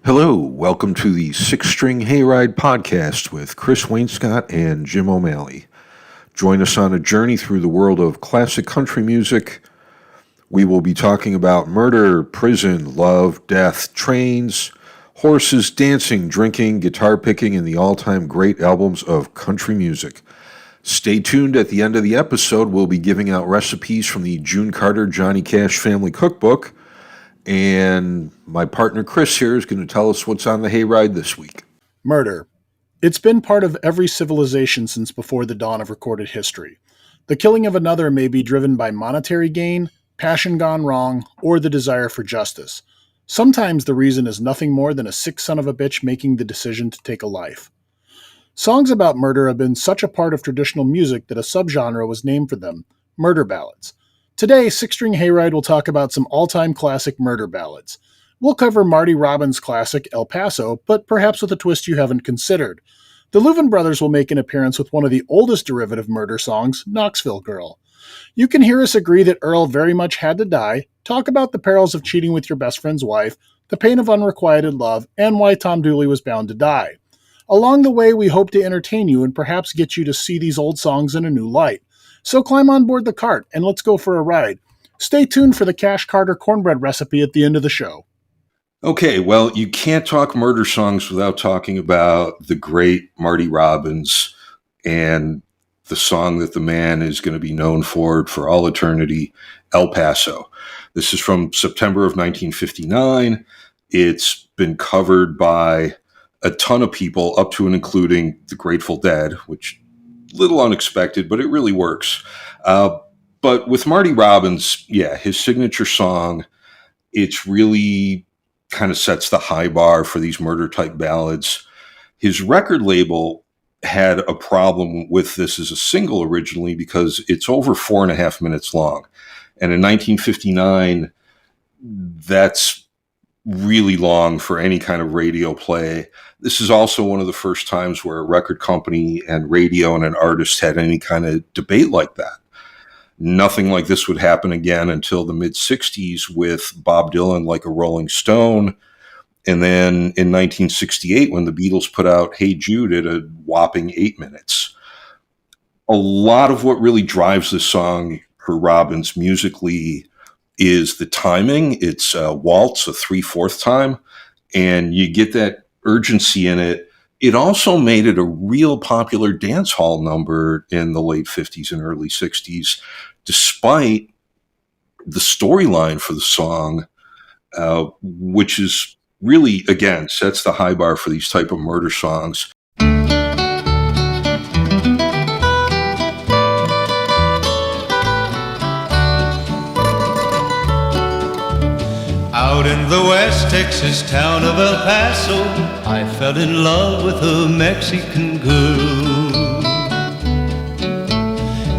Hello, welcome to the Six String Hayride podcast with Chris Wainscott and Jim O'Malley. Join us on a journey through the world of classic country music. We will be talking about murder, prison, love, death, trains, horses, dancing, drinking, guitar picking, and the all-time great albums of country music. Stay tuned. At the end of the episode, we'll be giving out recipes from the June Carter Johnny Cash Family Cookbook. And my partner Chris here is going to tell us what's on the hayride this week. Murder. It's been part of every civilization since before the dawn of recorded history. The killing of another may be driven by monetary gain, passion gone wrong, or the desire for justice. Sometimes the reason is nothing more than a sick son of a bitch making the decision to take a life. Songs about murder have been such a part of traditional music that a subgenre was named for them, murder ballads. Today, Six String Hayride will talk about some all-time classic murder ballads. We'll cover Marty Robbins' classic El Paso, but perhaps with a twist you haven't considered. The Louvin brothers will make an appearance with one of the oldest derivative murder songs, Knoxville Girl. You can hear us agree that Earl very much had to die, talk about the perils of cheating with your best friend's wife, the pain of unrequited love, and why Tom Dooley was bound to die. Along the way, we hope to entertain you and perhaps get you to see these old songs in a new light. So climb on board the cart and let's go for a ride. Stay tuned for the Cash Carter cornbread recipe at the end of the show. Okay, well, you can't talk murder songs without talking about the great Marty Robbins and the song that the man is going to be known for all eternity, El Paso. This is from September of 1959. It's been covered by a ton of people, up to and including the Grateful Dead, which little unexpected, but it really works. But with Marty Robbins, his signature song, it's really kind of sets the high bar for these murder type ballads. His record label had a problem with this as a single originally because it's over 4.5 minutes long. And in 1959, that's really long for any kind of radio play. This is also one of the first times where a record company and radio and an artist had any kind of debate like that. Nothing like this would happen again until the mid-60s with Bob Dylan, Like a Rolling Stone. And then in 1968, when the Beatles put out Hey Jude at a whopping 8 minutes. A lot of what really drives this song for Robbins musically is the timing. It's a waltz, a 3/4 time, and you get that urgency in it. It also made it a real popular dance hall number in the late 50s and early 60s, despite the storyline for the song, which is really, again, sets the high bar for these type of murder songs. Out in the West Texas town of El Paso, I fell in love with a Mexican girl.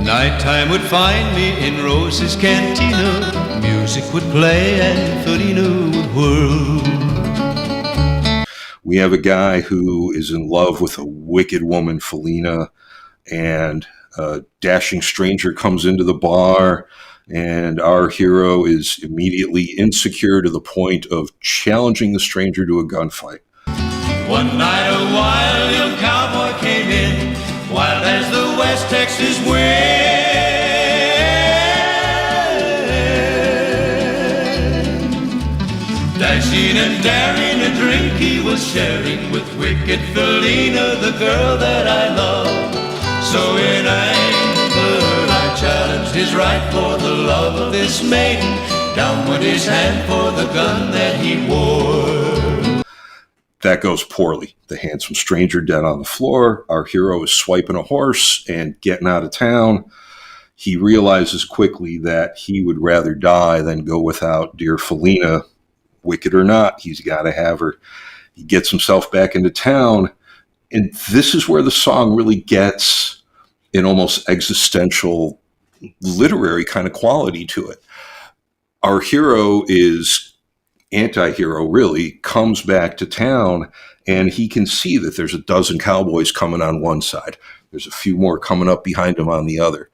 Nighttime would find me in Rose's Cantina. Music would play and Felina would whirl. We have a guy who is in love with a wicked woman, Felina, and a dashing stranger comes into the bar. And our hero is immediately insecure to the point of challenging the stranger to a gunfight. One night a wild young cowboy came in, wild as the West Texas wind. Dashing and daring a drink he was sharing with wicked Felina, the girl that I love. So in anger I challenged his right for the love of this maiden. Down went his hand for the gun that he wore. That goes poorly. The handsome stranger dead on the floor. Our hero is swiping a horse and getting out of town. He realizes quickly that he would rather die than go without dear Felina. Wicked or not, he's got to have her. He gets himself back into town. And this is where the song really gets an almost existential, literary kind of quality to it. Our hero is anti-hero, really, comes back to town, and he can see that there's a dozen cowboys coming on one side. There's a few more coming up behind him on the other.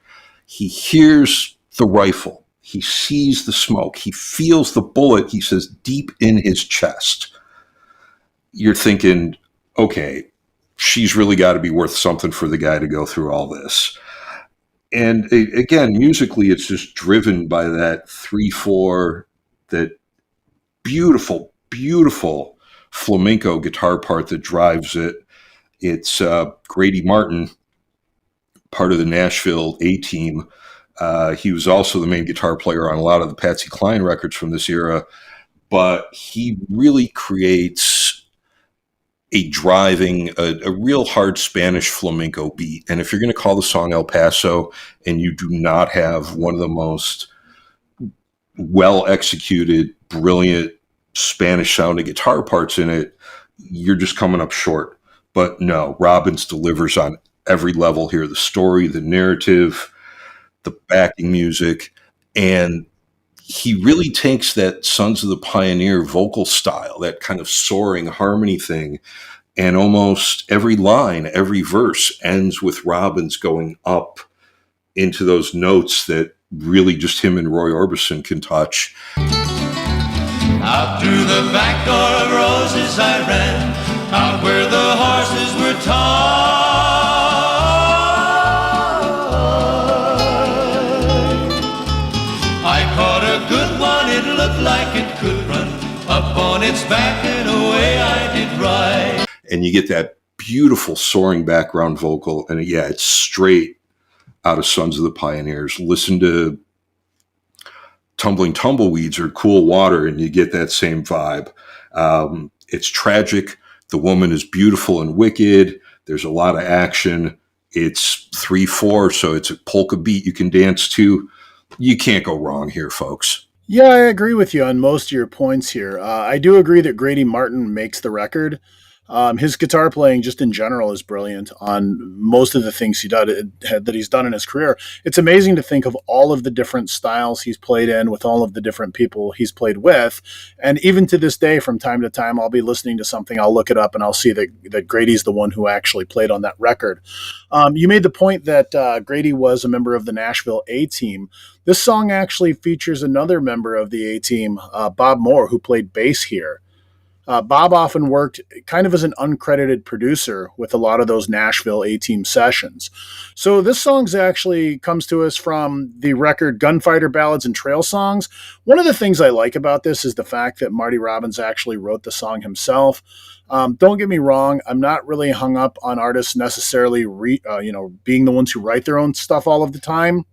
He hears the rifle. He sees the smoke. He feels the bullet, he says, deep in his chest. you're thinking, okay, she's really got to be worth something for the guy to go through all this. And again, musically, it's just driven by that 3/4, that beautiful, beautiful flamenco guitar part that drives it. It's Grady Martin, part of the Nashville A Team. He was also the main guitar player on a lot of the Patsy Cline records from this era, but he really creates a real hard Spanish flamenco beat. And if you're going to call the song El Paso and you do not have one of the most well executed, brilliant Spanish sounding guitar parts in it, you're just coming up short. But no, Robbins delivers on every level here: the story, the narrative, the backing music. And he really takes that Sons of the Pioneer vocal style, that kind of soaring harmony thing, and almost every line, every verse ends with Robbins going up into those notes that really just him and Roy Orbison can touch. Out through the back door of roses I ran, out where the horses were tied. I caught a good one, it looked like it could run up on its back, and away I did ride. And you get that beautiful soaring background vocal, and yeah, it's straight out of Sons of the Pioneers. Listen to Tumbling Tumbleweeds or Cool Water, and you get that same vibe. It's tragic. The woman is beautiful and wicked. There's a lot of action. It's 3/4, so it's a polka beat you can dance to. You can't go wrong here, folks. Yeah, I agree with you on most of your points here. I do agree that Grady Martin makes the record. His guitar playing, just in general, is brilliant on most of the things that he's done in his career. It's amazing to think of all of the different styles he's played in with all of the different people he's played with. And even to this day, from time to time, I'll be listening to something, I'll look it up, and I'll see that Grady's the one who actually played on that record. You made the point that Grady was a member of the Nashville A Team. This song actually features another member of the A Team, Bob Moore, who played bass here. Bob often worked kind of as an uncredited producer with a lot of those Nashville A-Team sessions. So this song actually comes to us from the record Gunfighter Ballads and Trail Songs. One of the things I like about this is the fact that Marty Robbins actually wrote the song himself. Don't get me wrong, I'm not really hung up on artists necessarily being the ones who write their own stuff all of the time.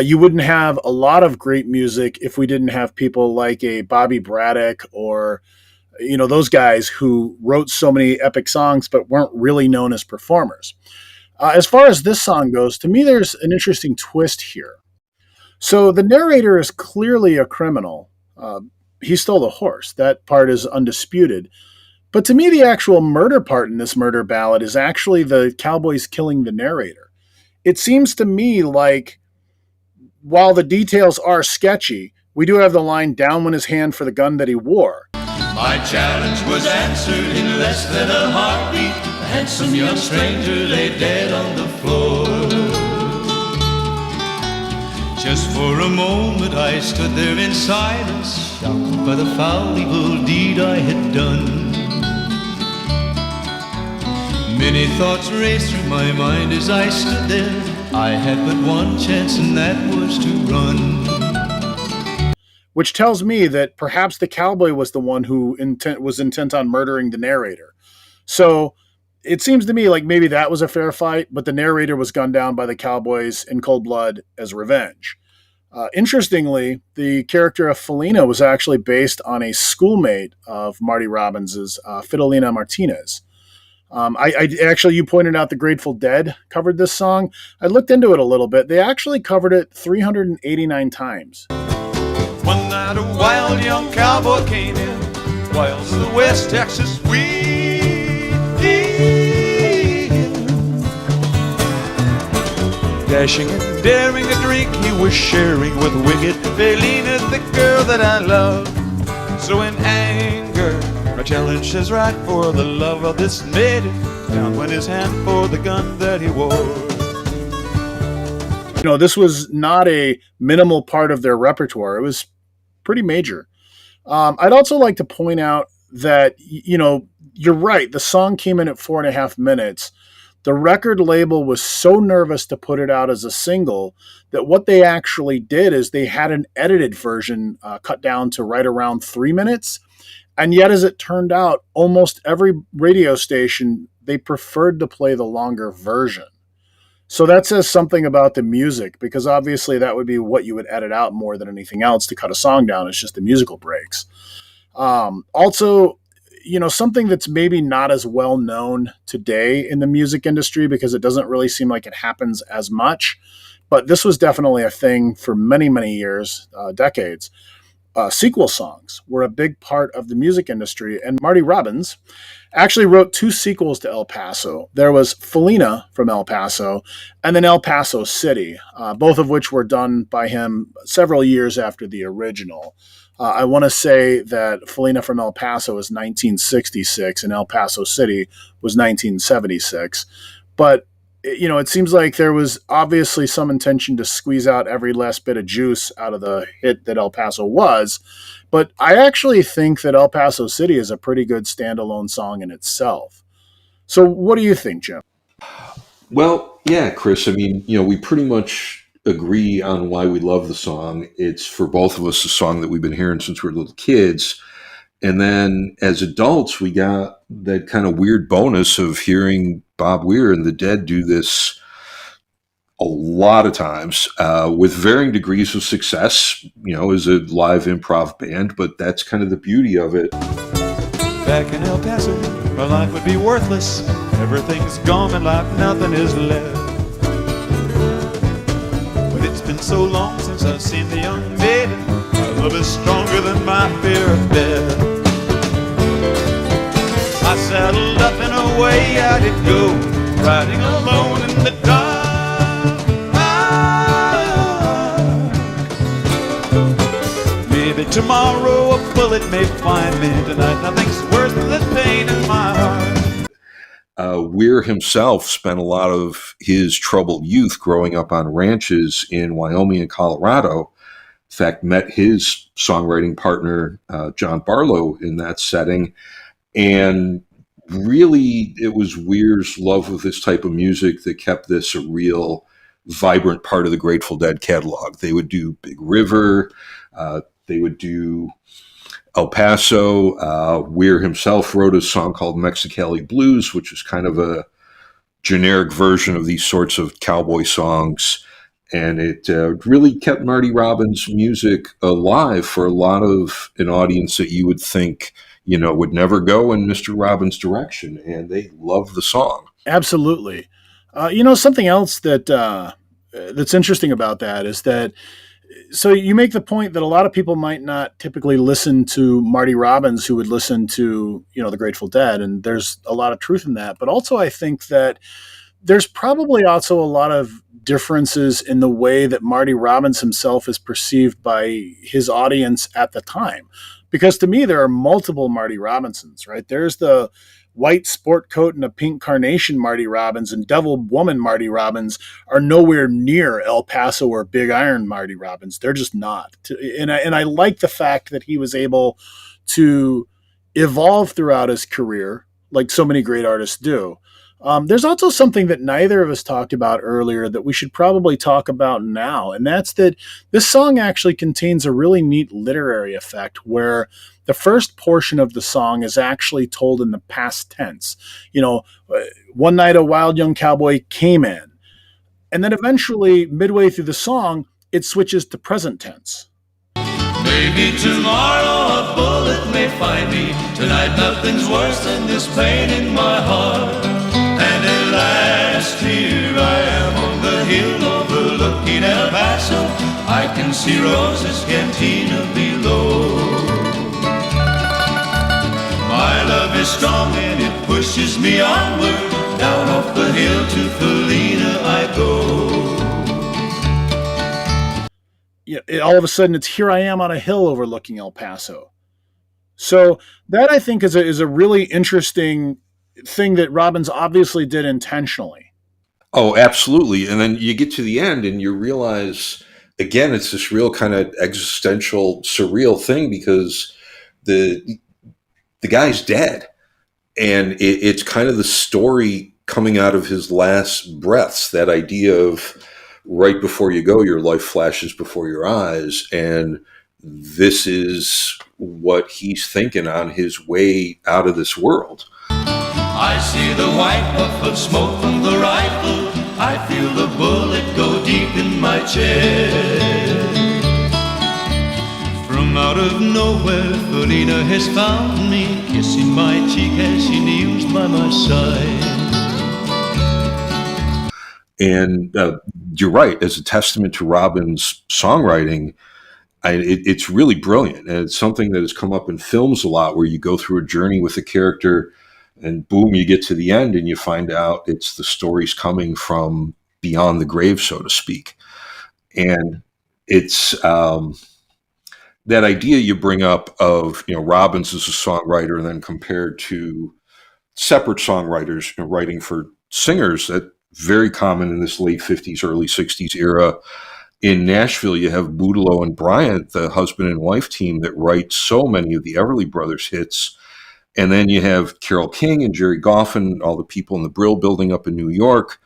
You wouldn't have a lot of great music if we didn't have people like a Bobby Braddock or those guys who wrote so many epic songs but weren't really known as performers. As far as this song goes, to me, there's an interesting twist here. So the narrator is clearly a criminal. He stole the horse. That part is undisputed. But to me, the actual murder part in this murder ballad is actually the cowboys killing the narrator. It seems to me like, while the details are sketchy, we do have the line, "Down went his hand for the gun that he wore." My challenge was answered in less than a heartbeat. A handsome young stranger lay dead on the floor. Just for a moment I stood there in silence, shocked by the foul evil deed I had done. Many thoughts raced through my mind as I stood there. I had but one chance, and that was to run. Which tells me that perhaps the cowboy was the one who was intent on murdering the narrator. So it seems to me like maybe that was a fair fight, but the narrator was gunned down by the cowboys in cold blood as revenge. Interestingly, the character of Felina was actually based on a schoolmate of Marty Robbins's, Fidelina Martinez. You pointed out the Grateful Dead covered this song. I looked into it a little bit. They actually covered it 389 times. One night a wild young cowboy came in, wild to the West Texas weed. Dashing and daring a drink he was sharing with wicked Felina, the girl that I love. So in anger I challenged his right for the love of this maiden. Down went his hand for the gun that he wore. This was not a minimal part of their repertoire. It was pretty major. I'd also like to point out that, you're right. The song came in at 4.5 minutes. The record label was so nervous to put it out as a single that what they actually did is they had an edited version cut down to right around 3 minutes. And yet, as it turned out, almost every radio station, they preferred to play the longer version. So that says something about the music, because obviously that would be what you would edit out more than anything else to cut a song down. It's just the musical breaks. Also, something that's maybe not as well known today in the music industry because it doesn't really seem like it happens as much, but this was definitely a thing for many, many years, decades. Sequel songs were a big part of the music industry, and Marty Robbins actually wrote two sequels to El Paso. There was Felina from El Paso and then El Paso City, both of which were done by him several years after the original. I want to say that Felina from El Paso is 1966 and El Paso City was 1976. But it seems like there was obviously some intention to squeeze out every last bit of juice out of the hit that El Paso was. But I actually think that El Paso City is a pretty good standalone song in itself. So what do you think, Jim? Well, yeah, Chris. I mean, we pretty much agree on why we love the song. It's for both of us a song that we've been hearing since we were little kids. And then as adults, we got that kind of weird bonus of hearing Bob Weir and the Dead do this a lot of times with varying degrees of success, as a live improv band. But that's kind of the beauty of it. Back in El Paso, my life would be worthless. Everything's gone and like nothing is left. But it's been so long since I've seen the young maiden. My love is stronger than my fear of death. I saddled up and away I did go, riding alone in the dark. Maybe tomorrow a bullet may find me. Tonight nothing's worse than the pain in my heart. Weir himself spent a lot of his troubled youth growing up on ranches in Wyoming and Colorado. In fact, met his songwriting partner, John Barlow, in that setting. And really, it was Weir's love of this type of music that kept this a real vibrant part of the Grateful Dead catalog. They would do Big River. They would do El Paso. Weir himself wrote a song called Mexicali Blues, which is kind of a generic version of these sorts of cowboy songs. And it really kept Marty Robbins' music alive for a lot of an audience that you would think, would never go in Mr. Robbins' direction. And they loved the song. Absolutely. Something else that's interesting about that is that, so you make the point that a lot of people might not typically listen to Marty Robbins who would listen to, the Grateful Dead. And there's a lot of truth in that. But also I think that there's probably also a lot of differences in the way that Marty Robbins himself is perceived by his audience at the time. Because to me, there are multiple Marty Robinsons, right? There's the white sport coat and a pink carnation Marty Robbins, and Devil Woman Marty Robbins are nowhere near El Paso or Big Iron Marty Robbins. They're just not. And I like the fact that he was able to evolve throughout his career, like so many great artists do. There's also something that neither of us talked about earlier that we should probably talk about now, and that's that this song actually contains a really neat literary effect where the first portion of the song is actually told in the past tense. One night a wild young cowboy came in, and then eventually, midway through the song, it switches to present tense. Maybe tomorrow a bullet may find me. Tonight nothing's worse than this pain in my heart. And at last here I am on the hill overlooking El Paso. I can see Rose's cantina below. My love is strong and it pushes me onward. Down off the hill to Felina I go. All of a sudden it's here I am on a hill overlooking El Paso. So that I think is a really interesting thing that Robbins obviously did intentionally. Oh, absolutely. And then you get to the end and you realize, again, it's this real kind of existential, surreal thing because the guy's dead. And it's kind of the story coming out of his last breaths, that idea of right before you go, your life flashes before your eyes. And this is what he's thinking on his way out of this world. I see the white puff of smoke from the rifle. I feel the bullet go deep in my chest. From out of nowhere, Felina has found me, kissing my cheek as she kneels by my side. And you're right, as a testament to Robin's songwriting, it's really brilliant. And it's something that has come up in films a lot, where you go through a journey with a character and boom, you get to the end and you find out it's the stories coming from beyond the grave, so to speak. And it's that idea you bring up of, Robbins as a songwriter and then compared to separate songwriters, writing for singers, that very common in this late 50s, early 60s era. In Nashville, you have Boudleaux and Bryant, the husband and wife team that write so many of the Everly Brothers hits. And then you have Carole King and Jerry Goffin, all the people in the Brill Building up in New York.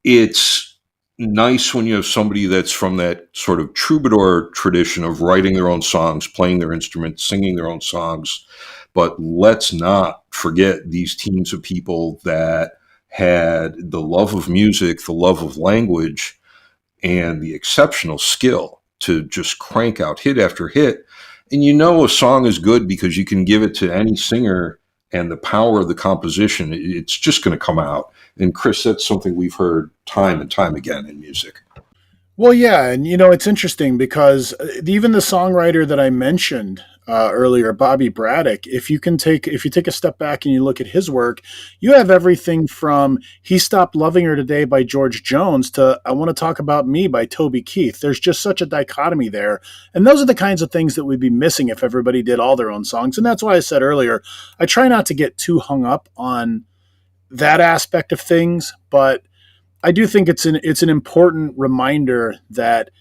It's nice when you have somebody that's from that sort of troubadour tradition of writing their own songs, playing their instruments, singing their own songs. But let's not forget these teams of people that had the love of music, the love of language, and the exceptional skill to just crank out hit after hit. And a song is good because you can give it to any singer, and the power of the composition, it's just going to come out. And Chris, that's something we've heard time and time again in music. Well, yeah, and it's interesting because even the songwriter that I mentioned earlier, Bobby Braddock, if you take a step back and you look at his work, you have everything from "He Stopped Loving Her Today" by George Jones to "I Want to Talk About Me" by Toby Keith. There's just such a dichotomy there, and those are the kinds of things that we'd be missing if everybody did all their own songs. And that's why I said earlier, I try not to get too hung up on that aspect of things, but I do think it's an important reminder that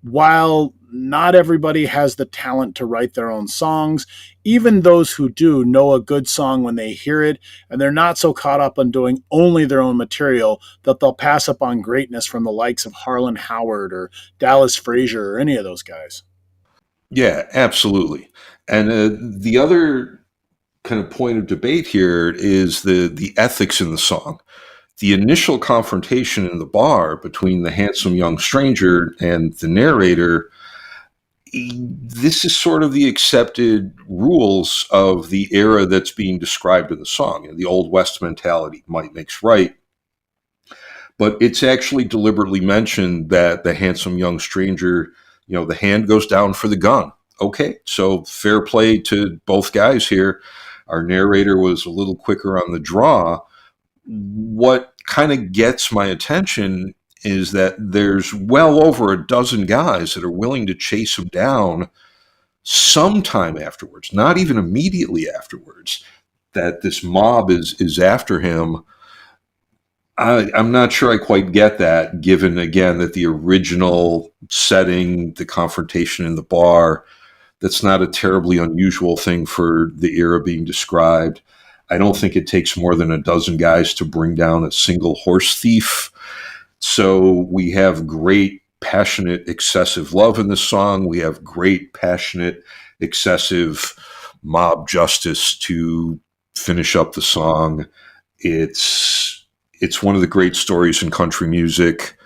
while not everybody has the talent to write their own songs, even those who do know a good song when they hear it, and they're not so caught up on doing only their own material that they'll pass up on greatness from the likes of Harlan Howard or Dallas Frazier or any of those guys. Yeah, absolutely. And the other kind of point of debate here is the ethics in the song. The initial confrontation in the bar between the handsome young stranger and the narrator, this is sort of the accepted rules of the era that's being described in the song. The Old West mentality, might makes right. But it's actually deliberately mentioned that the handsome young stranger, the hand goes down for the gun. Okay, so fair play to both guys here. Our narrator was a little quicker on the draw. What kind of gets my attention is that there's well over a dozen guys that are willing to chase him down sometime afterwards, not even immediately afterwards, that this mob is after him. I'm not sure I quite get that, given, again, that the original setting, the confrontation in the bar, that's not a terribly unusual thing for the era being described. I don't think it takes more than a dozen guys to bring down a single horse thief. So we have great, passionate, excessive love in this song. We have great, passionate, excessive mob justice to finish up the song. It's one of the great stories in country music.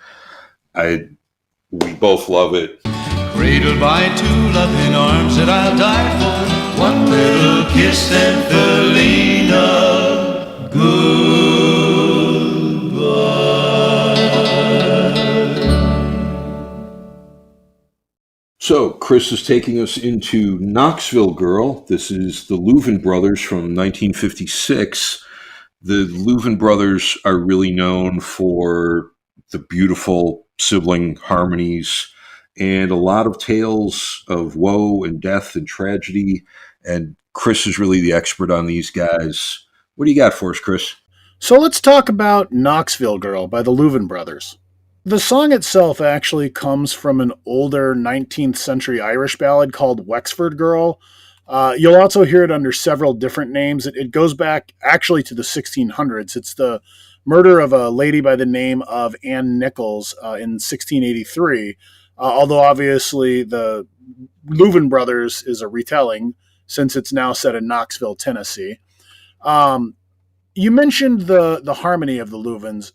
We both love it. Cradled by two loving arms that I'll die for. One little kiss and Felina, goodbye. So Chris is taking us into Knoxville Girl. This is the Louvin Brothers from 1956. The Louvin Brothers are really known for the beautiful sibling harmonies and a lot of tales of woe and death and tragedy. And Chris is really the expert on these guys. What do you got for us, Chris? So let's talk about Knoxville Girl by the Louvin Brothers. The song itself actually comes from an older 19th century Irish ballad called Wexford Girl, You'll also hear it under several different names. It goes back actually to the 1600s. It's the murder of a lady by the name of Anne Nichols in 1683. Although obviously the Louvin brothers is a retelling since it's now set in Knoxville, Tennessee. Um, you mentioned the harmony of the Louvins.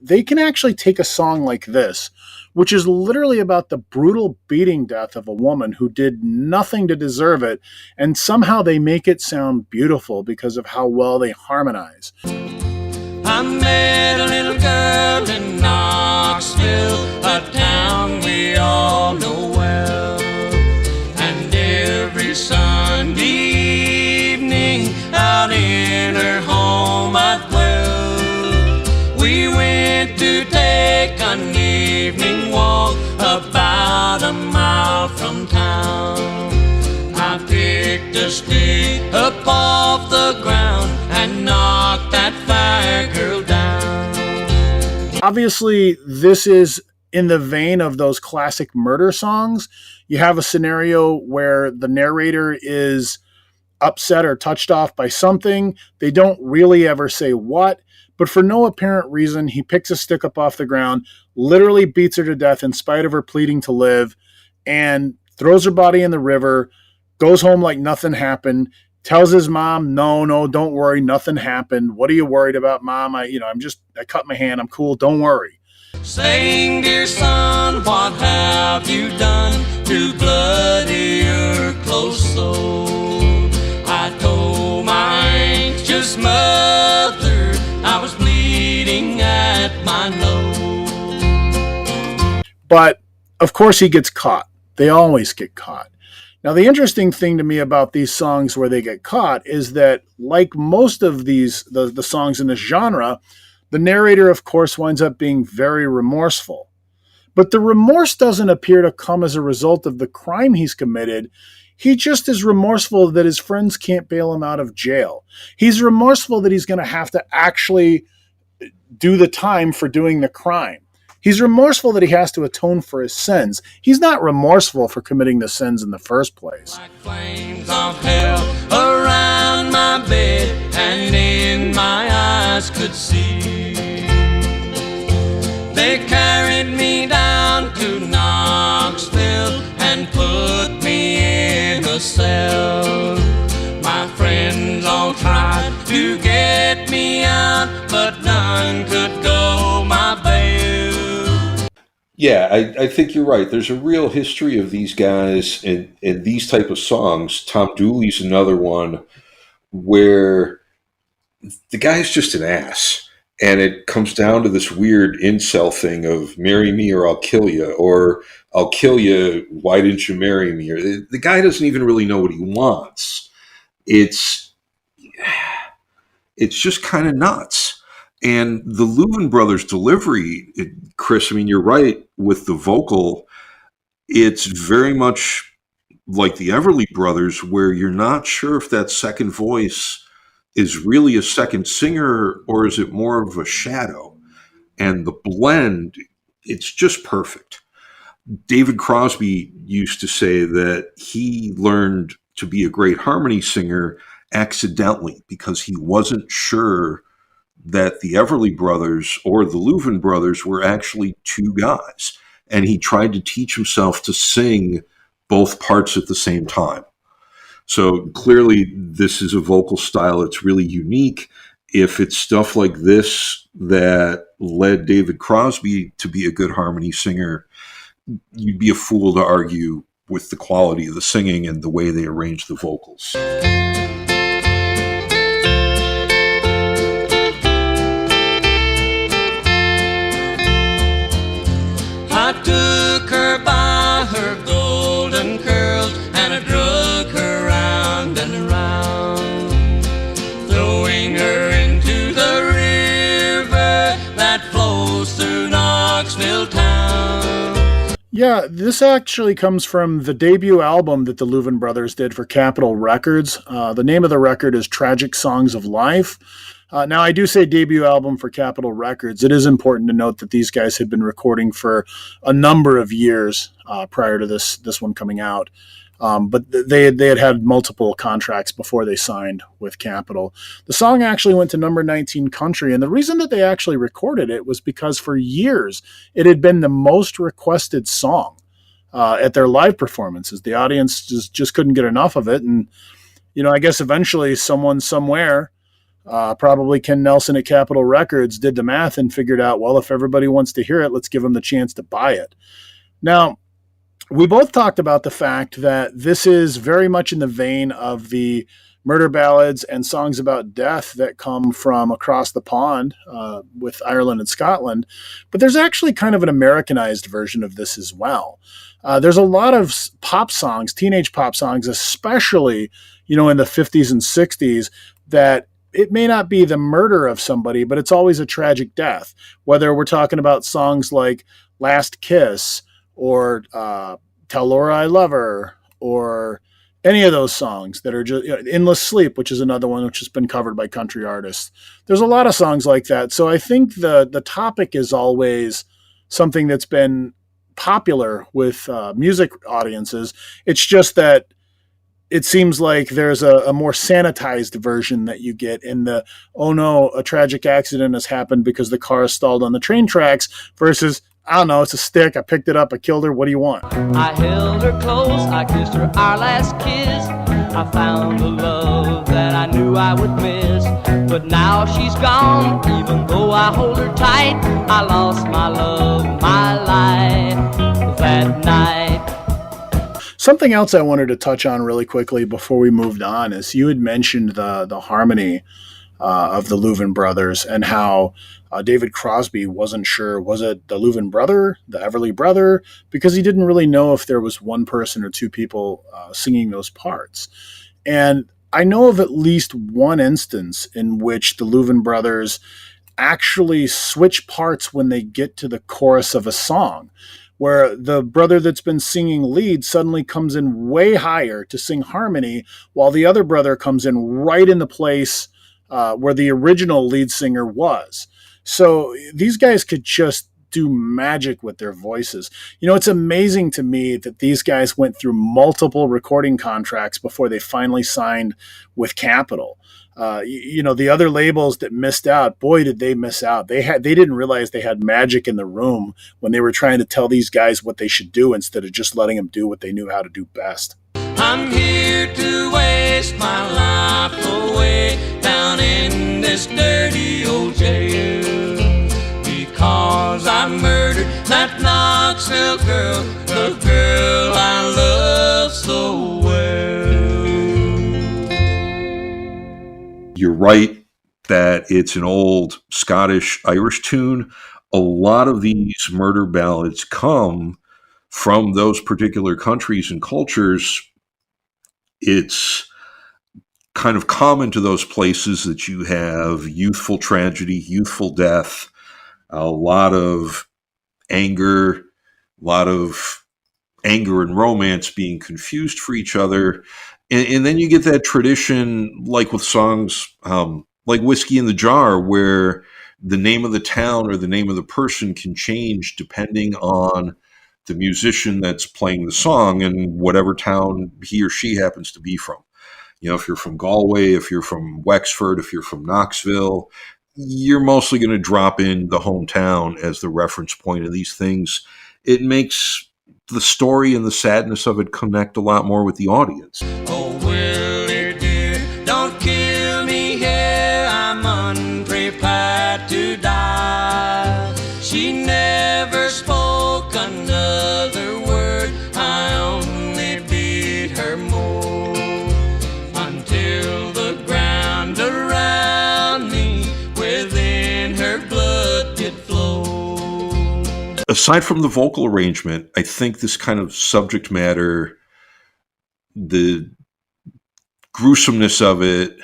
They can actually take a song like this, which is literally about the brutal beating death of a woman who did nothing to deserve it, and somehow they make it sound beautiful because of how well they harmonize. I met a little girl in Knoxville, a town we all know well. And every Sunday evening, out in her home I'd dwell. We went to take an evening walk about a mile from town. I picked a stick up off the ground and knocked that fire girl down. Obviously, this is in the vein of those classic murder songs. You have a scenario where the narrator is upset or touched off by something. They don't really ever say what, but for no apparent reason, he picks a stick up off the ground, literally beats her to death in spite of her pleading to live, and throws her body in the river, goes home like nothing happened, tells his mom, no, don't worry, nothing happened. What are you worried about, Mom? I cut my hand, I'm cool, don't worry. Saying, dear son, what have you done to bloody your close soul? I told my anxious mother I was bleeding at my nose. But, of course, he gets caught. They always get caught. Now, the interesting thing to me about these songs where they get caught is that, like most of the songs in this genre, the narrator, of course, winds up being very remorseful. But the remorse doesn't appear to come as a result of the crime he's committed. He just is remorseful that his friends can't bail him out of jail. He's remorseful that he's going to have to actually do the time for doing the crime. He's remorseful that he has to atone for his sins. He's not remorseful for committing the sins in the first place. Like flames of hell around my bed and in my eyes could see. They carried me down to Knoxville and put me in a cell. My friends all tried to get me out, but none could go my bail. Yeah, I think you're right. There's a real history of these guys and these type of songs. Tom Dooley's another one where the guy's just an ass. And it comes down to this weird incel thing of marry me or I'll kill you, or I'll kill you, why didn't you marry me? Or the guy doesn't even really know what he wants. It's just kind of nuts. And the Louvin brothers' delivery, Chris, I mean, you're right with the vocal. It's very much like the Everly brothers, where you're not sure if that second voice is really a second singer or is it more of a shadow. And the blend, it's just perfect. David Crosby used to say that he learned to be a great harmony singer accidentally because he wasn't sure that the Everly brothers or the Louvin brothers were actually two guys. And he tried to teach himself to sing both parts at the same time. So clearly this is a vocal style that's really unique. If it's stuff like this that led David Crosby to be a good harmony singer, you'd be a fool to argue with the quality of the singing and the way they arrange the vocals. I took her by her golden curls and I drug her round and around, throwing her into the river that flows through Knoxville town. Yeah, this actually comes from the debut album that the Louvin brothers did for Capitol Records. The name of the record is Tragic Songs of Life. Now, I do say debut album for Capitol Records. It is important to note that these guys had been recording for a number of years prior to this one coming out. But they had multiple contracts before they signed with Capitol. The song actually went to number 19 country, and the reason that they actually recorded it was because for years it had been the most requested song at their live performances. The audience just couldn't get enough of it, and I guess eventually someone somewhere, probably Ken Nelson at Capitol Records, did the math and figured out, well, if everybody wants to hear it, let's give them the chance to buy it. Now, we both talked about the fact that this is very much in the vein of the murder ballads and songs about death that come from across the pond with Ireland and Scotland. But there's actually kind of an Americanized version of this as well. There's a lot of pop songs, teenage pop songs, especially, in the 50s and 60s, that it may not be the murder of somebody, but it's always a tragic death. Whether we're talking about songs like Last Kiss or Tell Laura I Love Her, or any of those songs that are just Endless Sleep, which is another one which has been covered by country artists. There's a lot of songs like that. So I think the topic is always something that's been popular with music audiences. It's just that it seems like there's a more sanitized version that you get in the, oh no, a tragic accident has happened because the car is stalled on the train tracks, versus, I don't know, it's a stick, I picked it up, I killed her, what do you want? I held her close, I kissed her our last kiss. I found a love that I knew I would miss. But now she's gone, even though I hold her tight. I lost my love, my life that night. Something else I wanted to touch on really quickly before we moved on is you had mentioned the harmony of the Louvin brothers, and how David Crosby wasn't sure, was it the Louvin brother, the Everly brother, because he didn't really know if there was one person or two people singing those parts. And I know of at least one instance in which the Louvin brothers actually switch parts when they get to the chorus of a song, where the brother that's been singing lead suddenly comes in way higher to sing harmony, while the other brother comes in right in the place where the original lead singer was. So these guys could just do magic with their voices. It's amazing to me that these guys went through multiple recording contracts before they finally signed with Capitol. The other labels that missed out, boy, did they miss out. They didn't realize they had magic in the room when they were trying to tell these guys what they should do instead of just letting them do what they knew how to do best. I'm here to waste my life away down in this dirty old jail, because I murdered that Knoxville girl, the girl I love so well. You're right that it's an old Scottish-Irish tune. A lot of these murder ballads come from those particular countries and cultures. It's kind of common to those places that you have youthful tragedy, youthful death, a lot of anger and romance being confused for each other. And then you get that tradition, like with songs like Whiskey in the Jar, where the name of the town or the name of the person can change depending on the musician that's playing the song and whatever town he or she happens to be from. If you're from Galway, if you're from Wexford, if you're from Knoxville, you're mostly going to drop in the hometown as the reference point of these things. It makes the story and the sadness of it connect a lot more with the audience. Oh, Willie dear, don't kill me here, I'm unprepared to die. She never spoke another word, I only beat her more, until the ground around me within her blood did flow. Aside from the vocal arrangement, I think this kind of subject matter, the gruesomeness of it,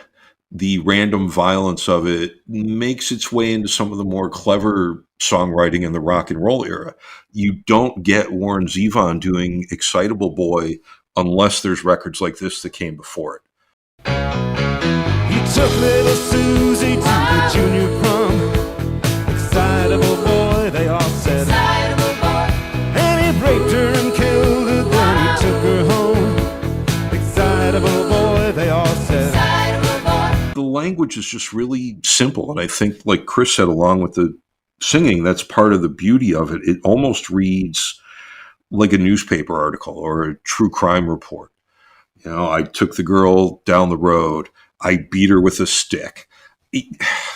the random violence of it, makes its way into some of the more clever songwriting in the rock and roll era. You don't get Warren Zevon doing Excitable Boy unless there's records like this that came before it. He took little Susie to the junior prom. Excitable boy, they all said. Excitable boy. And he raped her and killed her, then he took her home. language is just really simple. And I think, like Chris said, along with the singing, that's part of the beauty of it. It almost reads like a newspaper article or a true crime report. You know, I took the girl down the road. I beat her with a stick.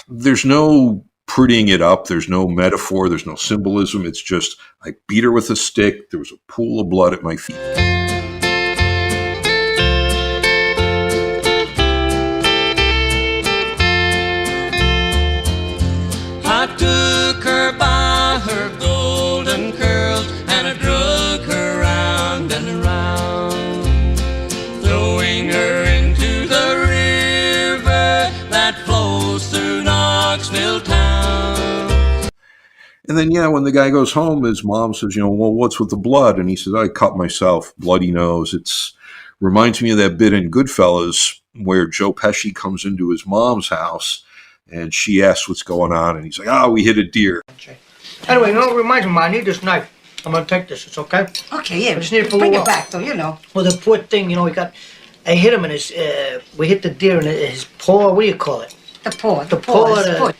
There's no prettying it up. There's no metaphor. There's no symbolism. It's just, I beat her with a stick. There was a pool of blood at my feet. I took her by her golden curls and I drug her round and around, throwing her into the river that flows through Knoxville town. And then, yeah, when the guy goes home, his mom says, you know, well, what's with the blood? And he says, I cut myself, bloody nose. It's reminds me of that bit in Goodfellas where Joe Pesci comes into his mom's house and she asks what's going on. And he's like, we hit a deer. Anyway, you know what reminds me, Ma, I need this knife. I'm gonna take this, it's okay? Okay, yeah. I just need it for a Bring little it while. back, though, you know. Well, the poor thing, you know, I hit him in his, we hit the deer in his paw, what do you call it? The paw. The paw, his foot.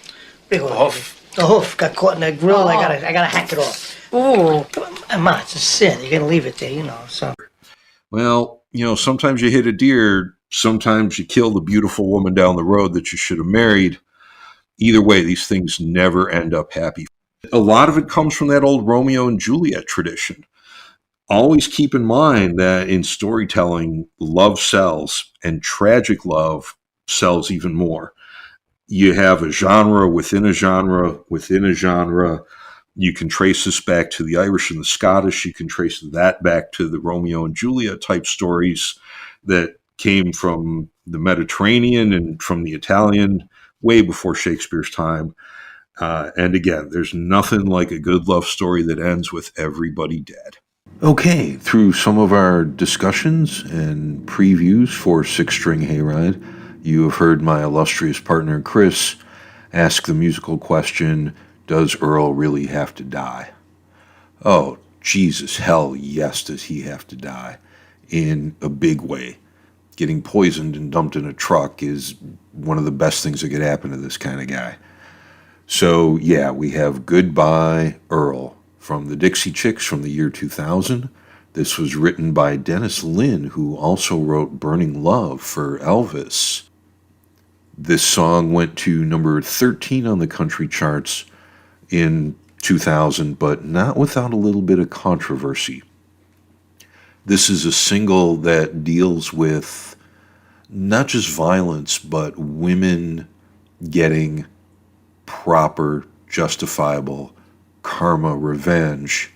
the hoof. The hoof got caught in the grill, Oh. I gotta hack it off. Ooh. Ma, it's a sin, you gotta leave it there, you know, so. Well, you know, sometimes you hit a deer. Sometimes you kill the beautiful woman down the road that you should have married. Either way, these things never end up happy. A lot of it comes from that old Romeo and Juliet tradition. Always keep in mind that in storytelling, love sells, and tragic love sells even more. You have a genre within a genre within a genre. You can trace this back to the Irish and the Scottish. You can trace that back to the Romeo and Juliet type stories that came from the Mediterranean and from the Italian way before Shakespeare's time. And again, there's nothing like a good love story that ends with everybody dead. Okay, through some of our discussions and previews for Six String Hayride, you have heard my illustrious partner Chris ask the musical question, does Earl really have to die? Oh, Jesus, hell yes, does he have to die? In a big way. Getting poisoned and dumped in a truck is one of the best things that could happen to this kind of guy. So, yeah, we have Goodbye Earl from the Dixie Chicks from the year 2000. This was written by Dennis Lin, who also wrote Burning Love for Elvis. This song went to number 13 on the country charts in 2000, but not without a little bit of controversy. This is a single that deals with not just violence, but women getting proper, justifiable karma revenge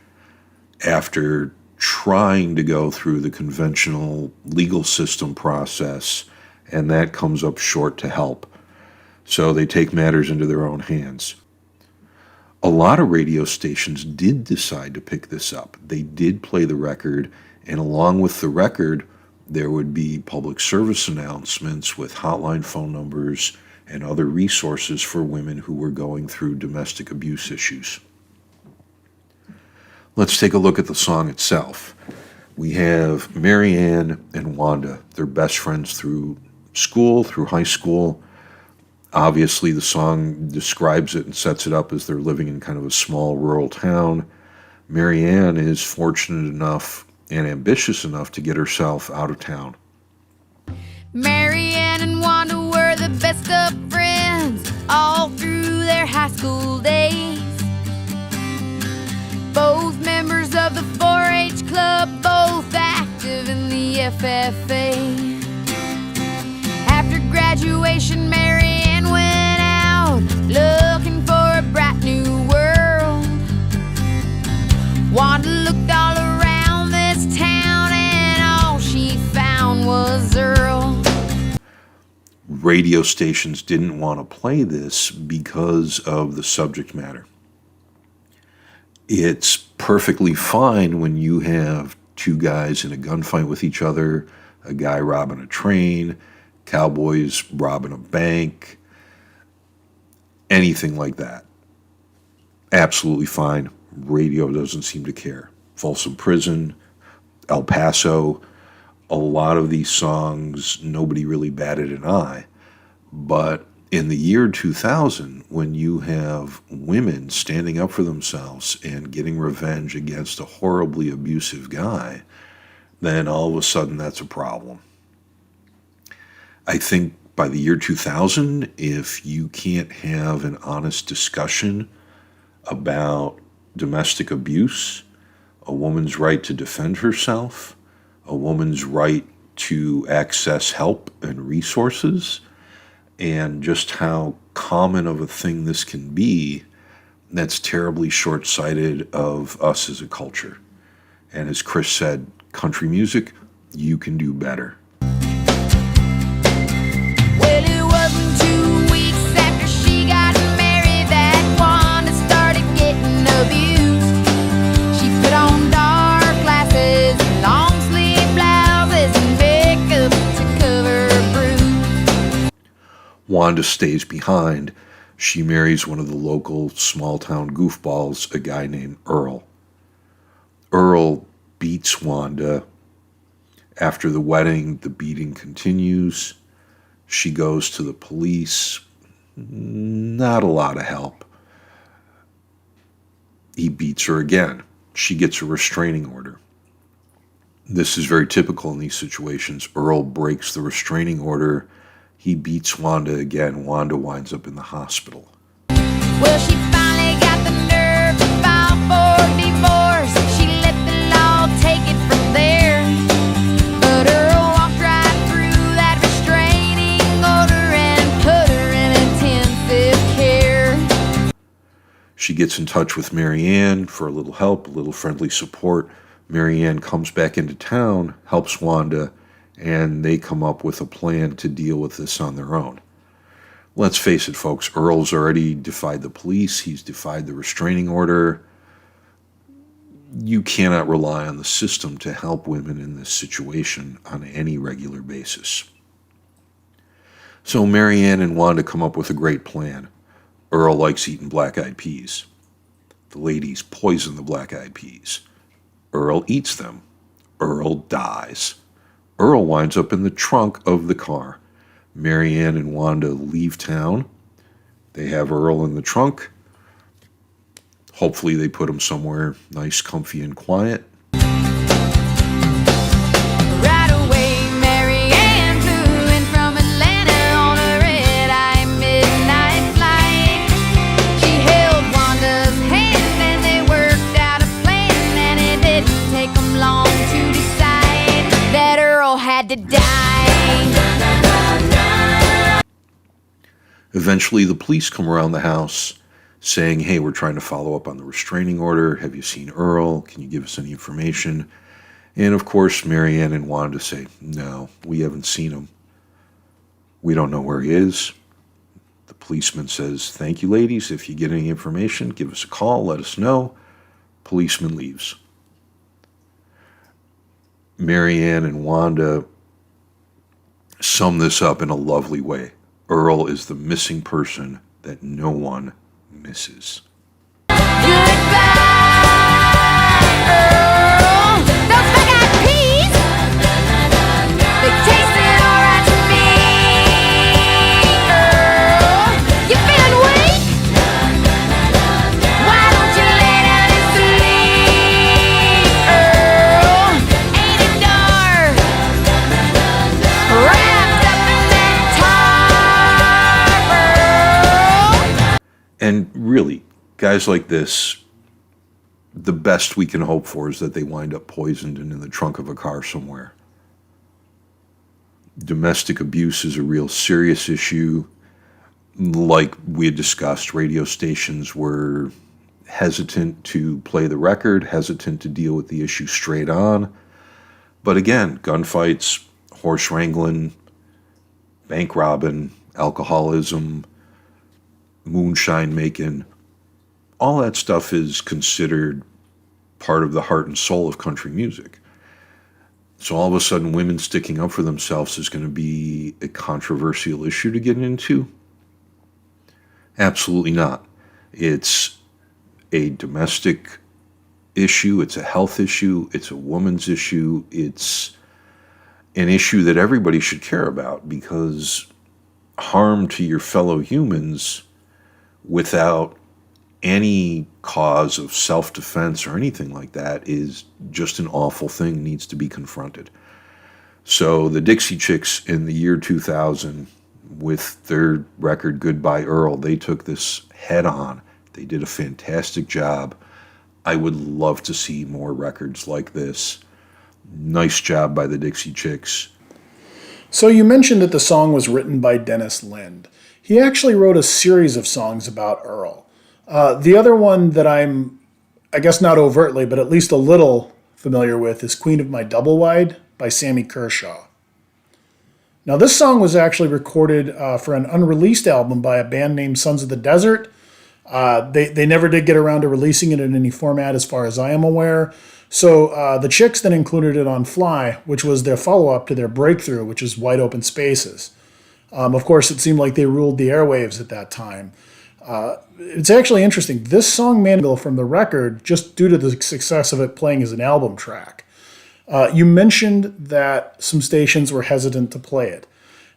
after trying to go through the conventional legal system process, and that comes up short to help. So they take matters into their own hands. A lot of radio stations did decide to pick this up. They did play the record, and along with the record, there would be public service announcements with hotline phone numbers and other resources for women who were going through domestic abuse issues. Let's take a look at the song itself. We have Marianne and Wanda. They're best friends through school, through high school. Obviously, the song describes it and sets it up as they're living in kind of a small rural town. Marianne is fortunate enough and ambitious enough to get herself out of town. Marianne and Wanda were the best of friends all through their high school days. Both members of the 4-H club, both active in the FFA. After graduation, Marianne went out looking for a bright new world. Wanda looked all around this town and all she found was Earl. Radio stations didn't want to play this because of the subject matter. It's perfectly fine when you have two guys in a gunfight with each other, a guy robbing a train, cowboys robbing a bank, anything like that. Absolutely fine. Radio doesn't seem to care. Folsom Prison, El Paso, a lot of these songs, nobody really batted an eye. But in the year 2000, when you have women standing up for themselves and getting revenge against a horribly abusive guy, then all of a sudden that's a problem. I think by the year 2000, if you can't have an honest discussion about domestic abuse, a woman's right to defend herself, a woman's right to access help and resources, and just how common of a thing this can be, that's terribly short-sighted of us as a culture. And as Chris said, country music, you can do better. Well, it wasn't 2 weeks after she got married that Wanda started getting abused. She put on dark glasses, long sleeve blouses, and makeup to cover her bruise. Wanda stays behind. She marries one of the local small-town goofballs, a guy named Earl. Earl beats Wanda. After the wedding, the beating continues. She goes to the police. Not a lot of help. He beats her again. She gets a restraining order. This is very typical in these situations. Earl breaks the restraining order. He beats Wanda again. Wanda winds up in the hospital. Well, she finally got the nerve to file for divorce. She let the law take it from there. But Earl walked right through that restraining order and put her in intensive care. She gets in touch with Marianne for a little help, a little friendly support. Marianne comes back into town, helps Wanda, and they come up with a plan to deal with this on their own. Let's face it, folks, Earl's already defied the police. He's defied the restraining order. You cannot rely on the system to help women in this situation on any regular basis. So Marianne and Wanda come up with a great plan. Earl likes eating black-eyed peas. The ladies poison the black-eyed peas. Earl eats them. Earl dies. Earl winds up in the trunk of the car. Marianne and Wanda leave town. They have Earl in the trunk. Hopefully they put him somewhere nice, comfy, and quiet. Right away, Marianne flew in from Atlanta on a red-eye midnight flight. She held Wanda's hand and they worked out a plan, and it didn't take them long to decide that Earl had to die. Eventually, the police come around the house saying, hey, we're trying to follow up on the restraining order. Have you seen Earl? Can you give us any information? And of course, Marianne and Wanda say, no, we haven't seen him. We don't know where he is. The policeman says, thank you, ladies. If you get any information, give us a call. Let us know. Policeman leaves. Marianne and Wanda sum this up in a lovely way. Earl is the missing person that no one misses. Goodbye, Earl. Those black-eyed peas, they tasted alright to me. Earl, you feeling weak? Why don't you lay down and sleep? Earl, ain't it dark? Wrapped up in that tarp, Earl. And really, guys like this, the best we can hope for is that they wind up poisoned and in the trunk of a car somewhere. Domestic abuse is a real serious issue. Like we had discussed, radio stations were hesitant to play the record, hesitant to deal with the issue straight on. But again, gunfights, horse wrangling, bank robbing, alcoholism, moonshine making, all that stuff is considered part of the heart and soul of country music. So all of a sudden, women sticking up for themselves is going to be a controversial issue to get into? Absolutely not. It's a domestic issue. It's a health issue. It's a woman's issue. It's an issue that everybody should care about, because harm to your fellow humans without any cause of self-defense or anything like that is just an awful thing, needs to be confronted. So the Dixie Chicks in the year 2000, with their record Goodbye Earl, they took this head on. They did a fantastic job. I would love to see more records like this. Nice job by the Dixie Chicks. So you mentioned that the song was written by Dennis Lind. He actually wrote a series of songs about Earl. The other one that I'm, I guess not overtly, but at least a little familiar with is Queen of My Double Wide by Sammy Kershaw. Now this song was actually recorded for an unreleased album by a band named Sons of the Desert. They never did get around to releasing it in any format as far as I am aware. So the Chicks then included it on Fly, which was their follow-up to their breakthrough, which is Wide Open Spaces. Of course, it seemed like they ruled the airwaves at that time. It's actually interesting. This song made it from the record just due to the success of it playing as an album track. You mentioned that some stations were hesitant to play it.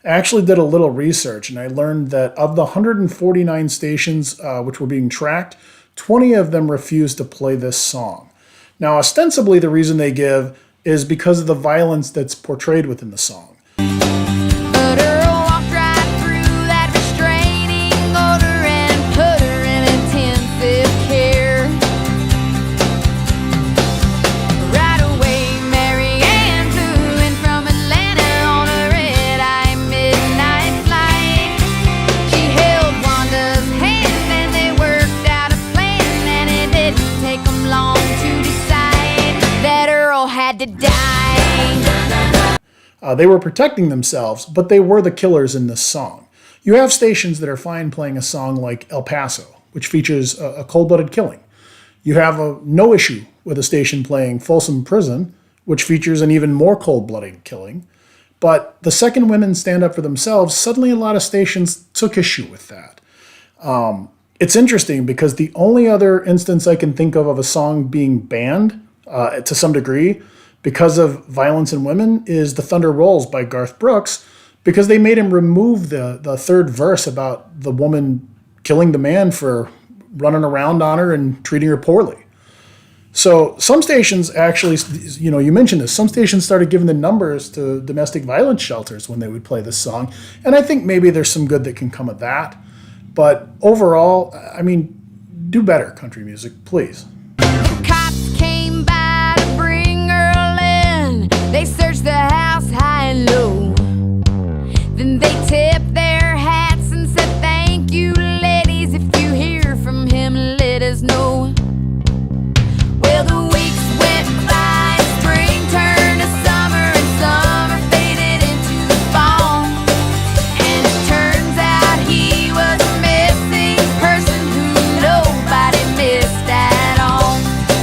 I actually did a little research, and I learned that of the 149 stations which were being tracked, 20 of them refused to play this song. Now, ostensibly, the reason they give is because of the violence that's portrayed within the song. But Earl walked right through that restraining order and put her in intensive care. Right away, Mary Ann flew in from Atlanta on a red-eye midnight flight. She held Wanda's hand and they worked out a plan, and it didn't take them long to decide that Earl had to die. They were protecting themselves, but they were the killers in this song. You have stations that are fine playing a song like El Paso, which features a cold-blooded killing. You have no issue with a station playing Folsom Prison, which features an even more cold-blooded killing. But the second women stand up for themselves, suddenly a lot of stations took issue with that. It's interesting because the only other instance I can think of a song being banned to some degree because of violence in women is The Thunder Rolls by Garth Brooks, because they made him remove the third verse about the woman killing the man for running around on her and treating her poorly. So some stations actually, you mentioned this, some stations started giving the numbers to domestic violence shelters when they would play this song. And I think maybe there's some good that can come of that. But overall, I mean, do better, country music, please. The cops came by to bring Earl in. They searched the house high and low. Then they tipped their hats and said, "Thank you, ladies. If you hear from him, let us know." Well, the weeks went by, spring turned to summer, and summer faded into fall. And it turns out he was a missing person who nobody missed at all.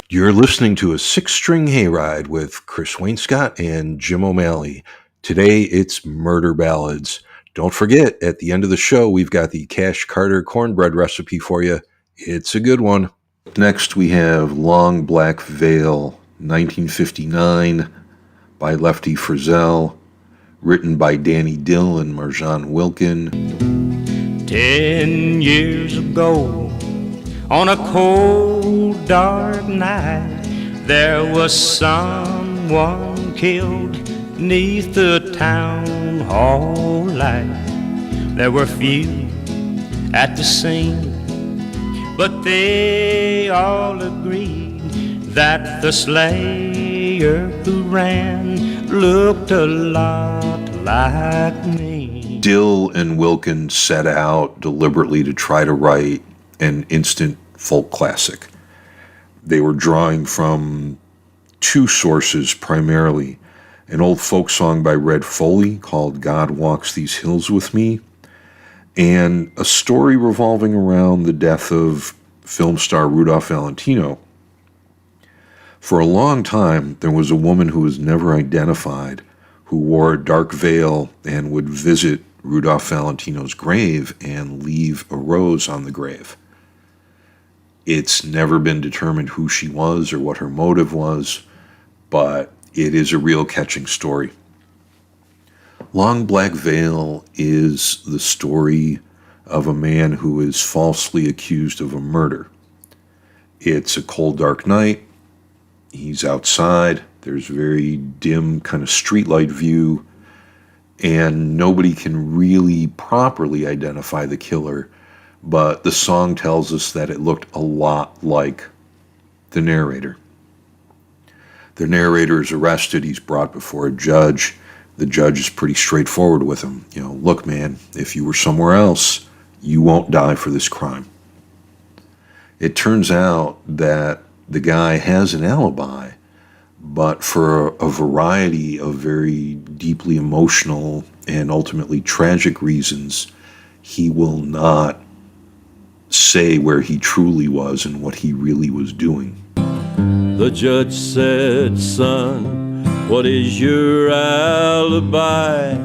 You're listening to a six-string hayride with Chris Wainscott and Jim O'Malley. Today, it's Murder Ballads. Don't forget, at the end of the show, we've got the Cash Carter cornbread recipe for you. It's a good one. Next, we have Long Black Veil, 1959, by Lefty Frizzell, written by Danny Dill and Marjan Wilkin. 10 years ago, on a cold, dark night, there was someone killed 'neath the town hall light. There were few at the scene, but they all agreed that the slayer who ran looked a lot like me. Dill and Wilkin set out deliberately to try to write an instant folk classic. They were drawing from two sources primarily: an old folk song by Red Foley called God Walks These Hills With Me, and a story revolving around the death of film star Rudolph Valentino. For a long time, there was a woman who was never identified who wore a dark veil and would visit Rudolph Valentino's grave and leave a rose on the grave. It's never been determined who she was or what her motive was, but it is a real catching story. Long Black Veil is the story of a man who is falsely accused of a murder. It's a cold, dark night. He's outside. There's very dim kind of streetlight view, and nobody can really properly identify the killer, but the song tells us that it looked a lot like the narrator. The narrator is arrested. He's brought before a judge. The judge is pretty straightforward with him. Look, man, if you were somewhere else, you won't die for this crime. It turns out that the guy has an alibi, but for a variety of very deeply emotional and ultimately tragic reasons, he will not say where he truly was and what he really was doing. The judge said, son, what is your alibi?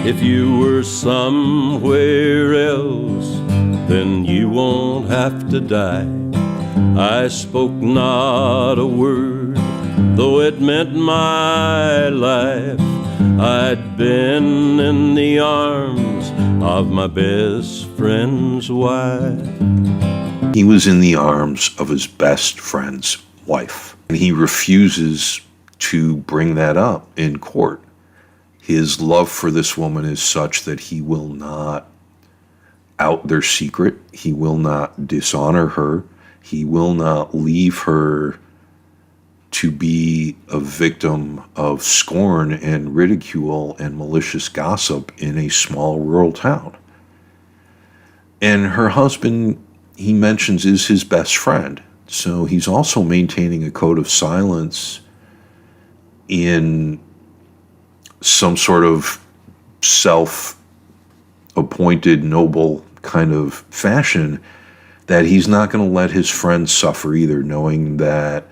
If you were somewhere else, then you won't have to die. I spoke not a word, though it meant my life. I'd been in the arms of my best friend's wife. He was in the arms of his best friend's wife, and he refuses to bring that up in court. His love for this woman is such that he will not out their secret. He will not dishonor her. He will not leave her to be a victim of scorn and ridicule and malicious gossip in a small rural town. And her husband, he mentions, is his best friend. So he's also maintaining a code of silence in some sort of self-appointed noble kind of fashion, that he's not going to let his friend suffer either, knowing that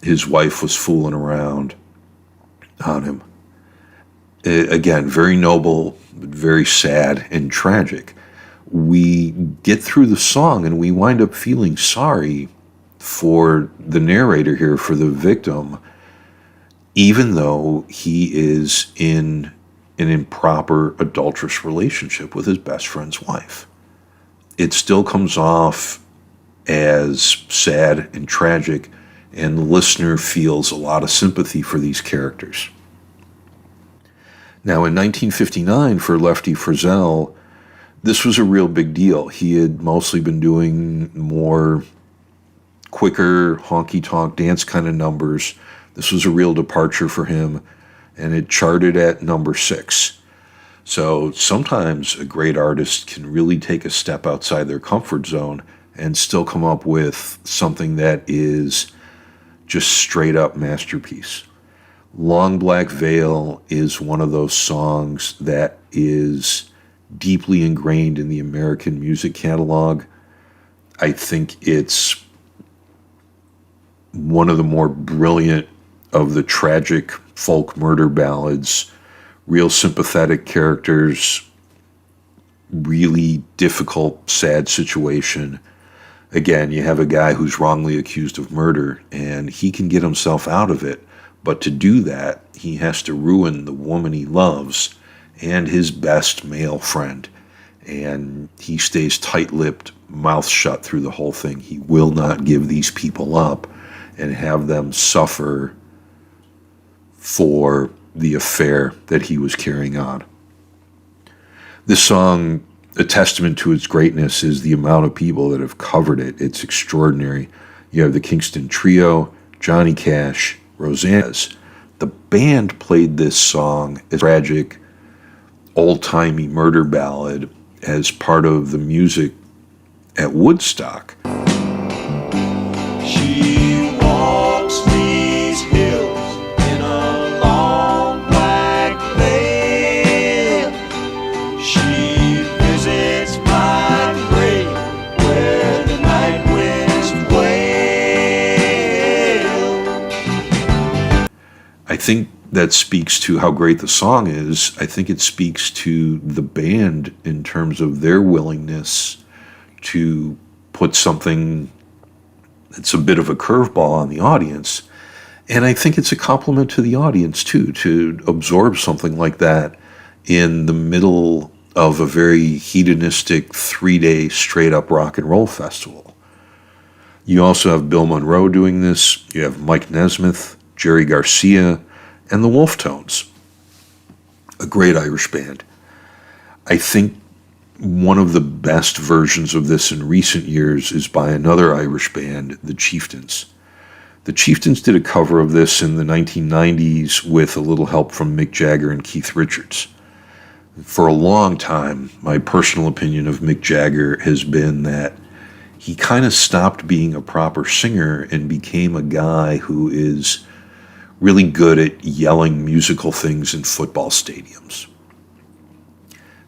his wife was fooling around on him. Again, very noble, but very sad and tragic. We get through the song and we wind up feeling sorry for the narrator here, for the victim, even though he is in an improper adulterous relationship with his best friend's wife. It still comes off as sad and tragic, and the listener feels a lot of sympathy for these characters. Now, in 1959, for Lefty Frizzell, this was a real big deal. He had mostly been doing more quicker, honky-tonk dance kind of numbers. This was a real departure for him, and it charted at number 6. So sometimes a great artist can really take a step outside their comfort zone and still come up with something that is just straight up masterpiece. Long Black Veil is one of those songs that is deeply ingrained in the American music catalog. I think it's one of the more brilliant of the tragic folk murder ballads. Real sympathetic characters, really difficult, sad situation. Again, you have a guy who's wrongly accused of murder, and he can get himself out of it. But to do that, he has to ruin the woman he loves and his best male friend. And he stays tight-lipped, mouth shut through the whole thing. He will not give these people up and have them suffer for the affair that he was carrying on. This song, a testament to its greatness, is the amount of people that have covered it. It's extraordinary. You have the Kingston Trio, Johnny Cash, Rosanna. The band played this song, a tragic, old-timey murder ballad, as part of the music at Woodstock. She walks these hills in a long black veil. She visits my grave where the night winds wail. I think that speaks to how great the song is. I think it speaks to the band in terms of their willingness to put something that's a bit of a curveball on the audience. And I think it's a compliment to the audience, too, to absorb something like that in the middle of a very hedonistic 3-day straight-up rock and roll festival. You also have Bill Monroe doing this. You have Mike Nesmith, Jerry Garcia, and the Wolf Tones, a great Irish band. I think one of the best versions of this in recent years is by another Irish band, the Chieftains. The Chieftains did a cover of this in the 1990s with a little help from Mick Jagger and Keith Richards. For a long time, my personal opinion of Mick Jagger has been that he kind of stopped being a proper singer and became a guy who is really good at yelling musical things in football stadiums.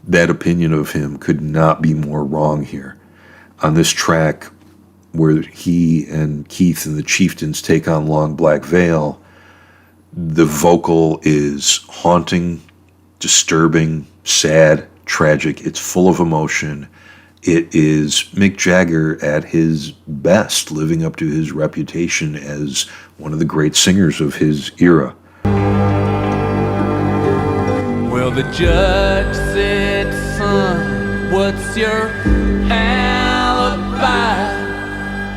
That opinion of him could not be more wrong here. On this track, where he and Keith and the Chieftains take on Long Black Veil, the vocal is haunting, disturbing, sad, tragic. It's full of emotion. It is Mick Jagger at his best, living up to his reputation as one of the great singers of his era. Well, the judge said, son, what's your alibi?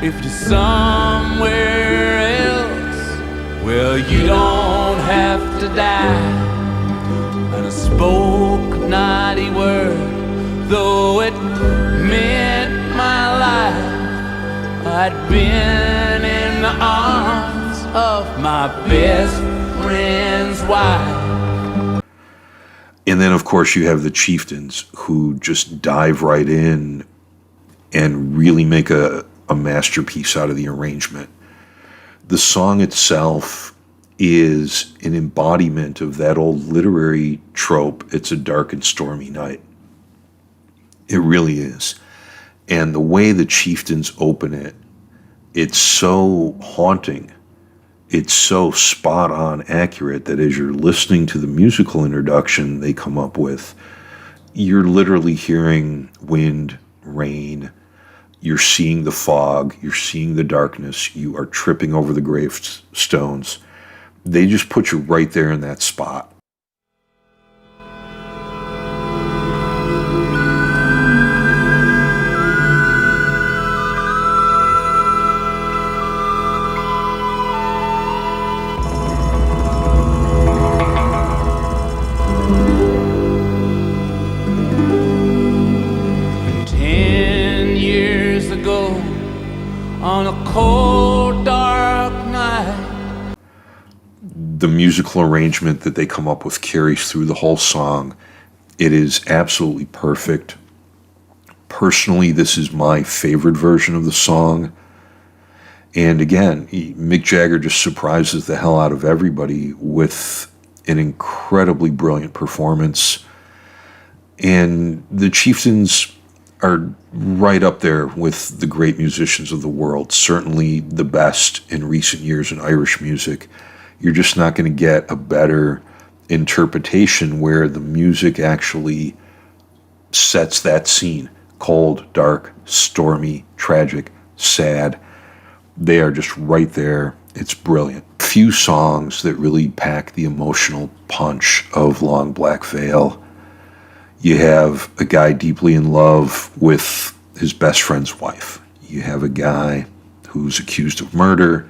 If you're somewhere else, well, you don't have to die. And I spoke not a word, though it meant my life. I'd been in the arms of my best friend's wife. And then, of course, you have the Chieftains, who just dive right in and really make a masterpiece out of the arrangement. The song itself is an embodiment of that old literary trope, it's a dark and stormy night. It really is. And the way the Chieftains open it, it's so haunting. It's so spot on accurate that as you're listening to the musical introduction they come up with, you're literally hearing wind, rain, you're seeing the fog, you're seeing the darkness, you are tripping over the gravestones. They just put you right there in that spot. On a cold, dark night. The musical arrangement that they come up with carries through the whole song. It is absolutely perfect. Personally, this is my favorite version of the song. And again, Mick Jagger just surprises the hell out of everybody with an incredibly brilliant performance. And the Chieftains are right up there with the great musicians of the world, certainly the best in recent years in Irish music. You're just not going to get a better interpretation where the music actually sets that scene. Cold, dark, stormy, tragic, sad. They are just right there. It's brilliant. Few songs that really pack the emotional punch of Long Black Veil. You have a guy deeply in love with his best friend's wife. You have a guy who's accused of murder.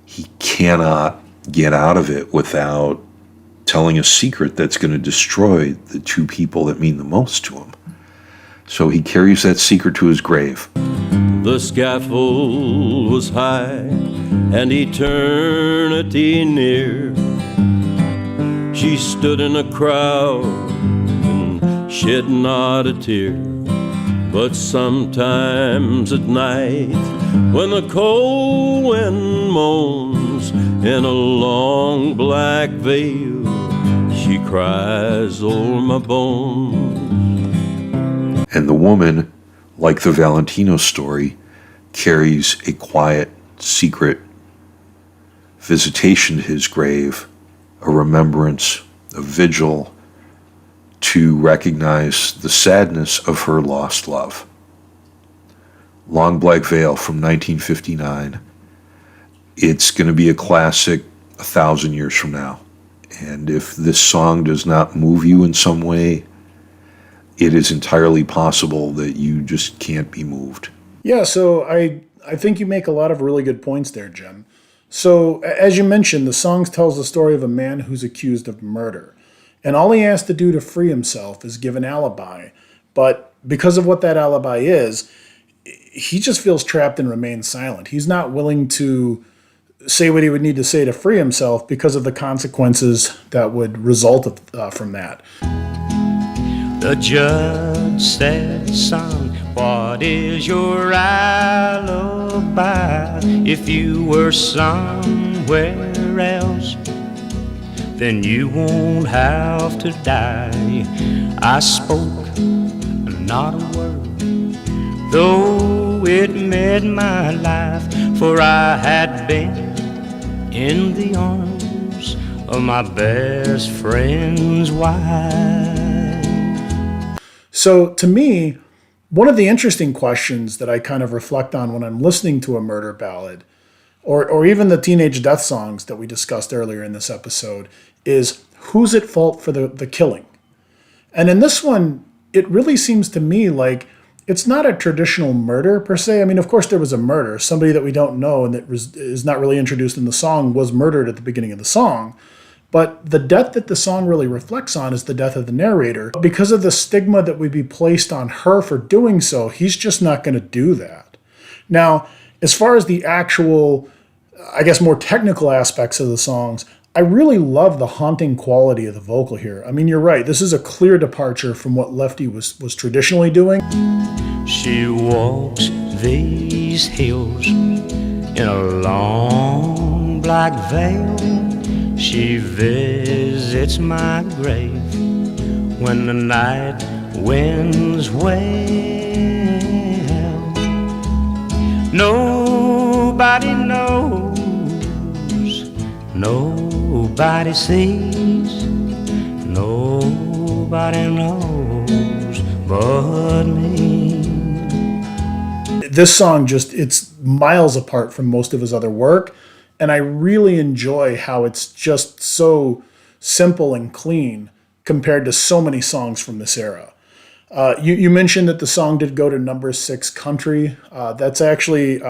He cannot get out of it without telling a secret that's going to destroy the two people that mean the most to him. So he carries that secret to his grave. The scaffold was high and eternity near. She stood in a crowd shed not a tear, but sometimes at night, when the cold wind moans in a long black veil, she cries o'er my bones. And the woman, like the Valentino story, carries a quiet, secret visitation to his grave, a remembrance, a vigil, to recognize the sadness of her lost love. Long Black Veil from 1959. It's going to be a classic 1,000 years from now. And if this song does not move you in some way, it is entirely possible that you just can't be moved. Yeah, so I think you make a lot of really good points there, Jim. So, as you mentioned, the song tells the story of a man who's accused of murder. And all he has to do to free himself is give an alibi. But because of what that alibi is, he just feels trapped and remains silent. He's not willing to say what he would need to say to free himself because of the consequences that would result from that. The judge said, son, what is your alibi? If you were somewhere else, then you won't have to die. I spoke not a word, though it made my life, for I had been in the arms of my best friend's wife. So, to me, one of the interesting questions that I kind of reflect on when I'm listening to a murder ballad, or even the teenage death songs that we discussed earlier in this episode, is who's at fault for the killing? And in this one, it really seems to me like it's not a traditional murder per se. I mean, of course, there was a murder. Somebody that we don't know and that is not really introduced in the song was murdered at the beginning of the song. But the death that the song really reflects on is the death of the narrator. Because of the stigma that would be placed on her for doing so, he's just not going to do that. Now, as far as the actual, I guess, more technical aspects of the songs, I really love the haunting quality of the vocal here. I mean, you're right. This is a clear departure from what Lefty was traditionally doing. She walks these hills in a long black veil. She visits my grave when the night winds wail. Nobody knows, nobody sees, nobody knows but me. This song it's miles apart from most of his other work. And I really enjoy how it's just so simple and clean compared to so many songs from this era. You mentioned that the song did go to number 6 country. That's actually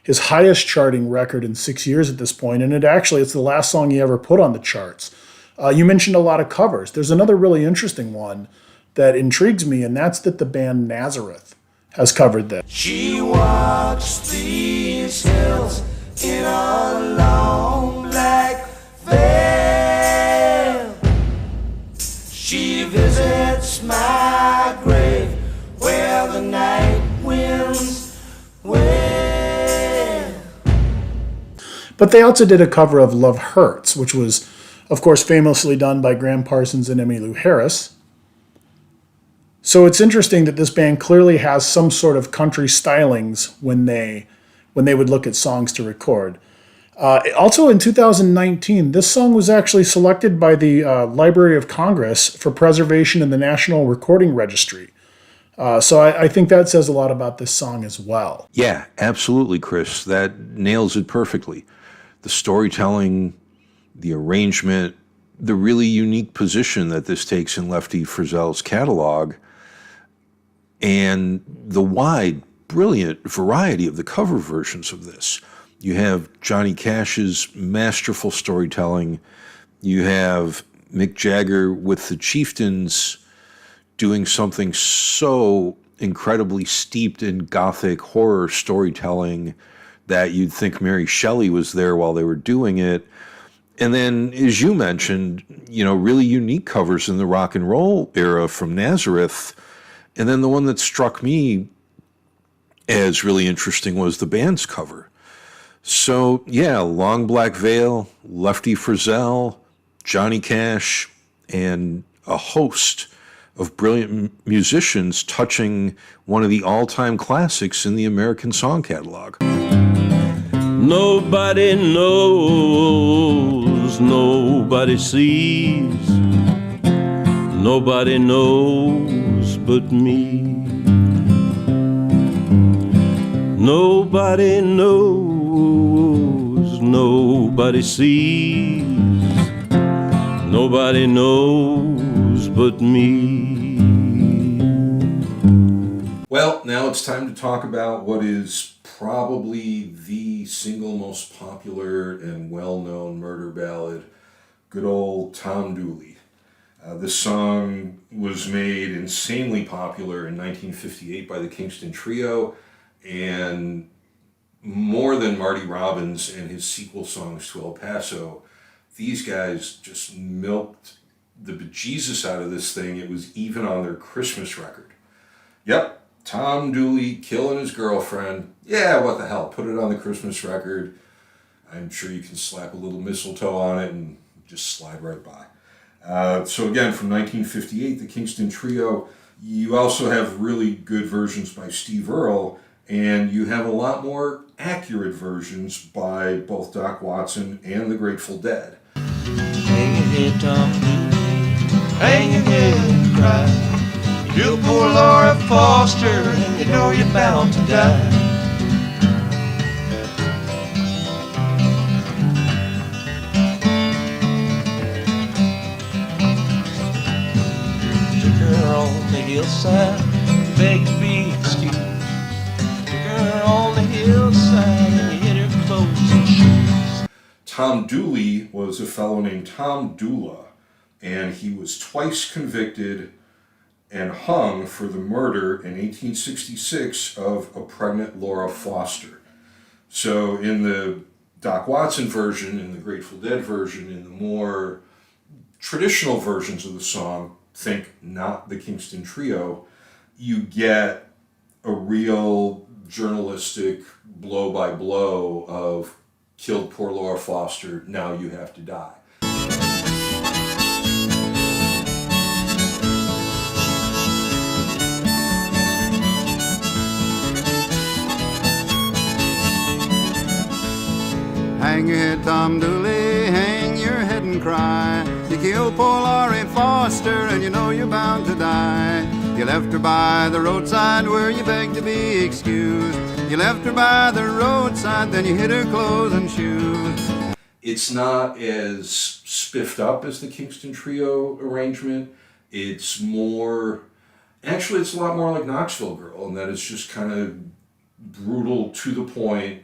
his highest charting record in 6 years at this point, and it's the last song he ever put on the charts. You mentioned a lot of covers. There's another really interesting one that intrigues me, and that's that the band Nazareth has covered this. She walks these hills in a long black veil. She visits my grave where the night winds wail. But they also did a cover of Love Hurts, which was, of course, famously done by Graham Parsons and Emmylou Harris. So it's interesting that this band clearly has some sort of country stylings when they would look at songs to record. Also in 2019, this song was actually selected by the Library of Congress for preservation in the National Recording Registry. So I think that says a lot about this song as well. Yeah, absolutely, Chris. That nails it perfectly. The storytelling, the arrangement, the really unique position that this takes in Lefty Frizzell's catalog, and the wide, brilliant variety of the cover versions of this. You have Johnny Cash's masterful storytelling. You have Mick Jagger with the Chieftains doing something so incredibly steeped in gothic horror storytelling that you'd think Mary Shelley was there while they were doing it. And then, as you mentioned, really unique covers in the rock and roll era from Nazareth. And then the one that struck me as really interesting was the band's cover. So, yeah, Long Black Veil, Lefty Frizzell, Johnny Cash, and a host of brilliant musicians touching one of the all-time classics in the American song catalog. Nobody knows, nobody sees, nobody knows but me. Nobody knows, nobody sees, Nobody knows but me. Well, now it's time to talk about what is probably the single most popular and well-known murder ballad, good old Tom Dooley. This song was made insanely popular in 1958 by the Kingston Trio, and more than Marty Robbins and his sequel songs to El Paso, these guys just milked the bejesus out of this thing. It was even on their Christmas record. Yep, Tom Dooley killing his girlfriend. Yeah, what the hell, put it on the Christmas record. I'm sure you can slap a little mistletoe on it and just slide right by. So again, from 1958, the Kingston Trio. You also have really good versions by Steve Earle, and you have a lot more accurate versions by both Doc Watson and the Grateful Dead. Hang your head, Tom Dooley, hang your head and cry. You poor Laura Foster, and you know you're bound to die. Took her on the hillside, begged to be excused. Took her on the hillside, and you hit her clothes and shoes. Tom Dooley was a fellow named Tom Dula, and he was twice convicted and hung for the murder in 1866 of a pregnant Laura Foster. So in the Doc Watson version, in the Grateful Dead version, in the more traditional versions of the song, think not the Kingston Trio, you get a real journalistic blow-by-blow of killed poor Laura Foster, now you have to die. Hang your head, Tom Dooley, hang your head and cry. You killed poor Laurie Foster and you know you're bound to die. You left her by the roadside where you begged to be excused. You left her by the roadside, then you hit her clothes and shoes. It's not as spiffed up as the Kingston Trio arrangement. It's more, actually it's a lot more like Knoxville Girl, and that it's just kind of brutal, to the point.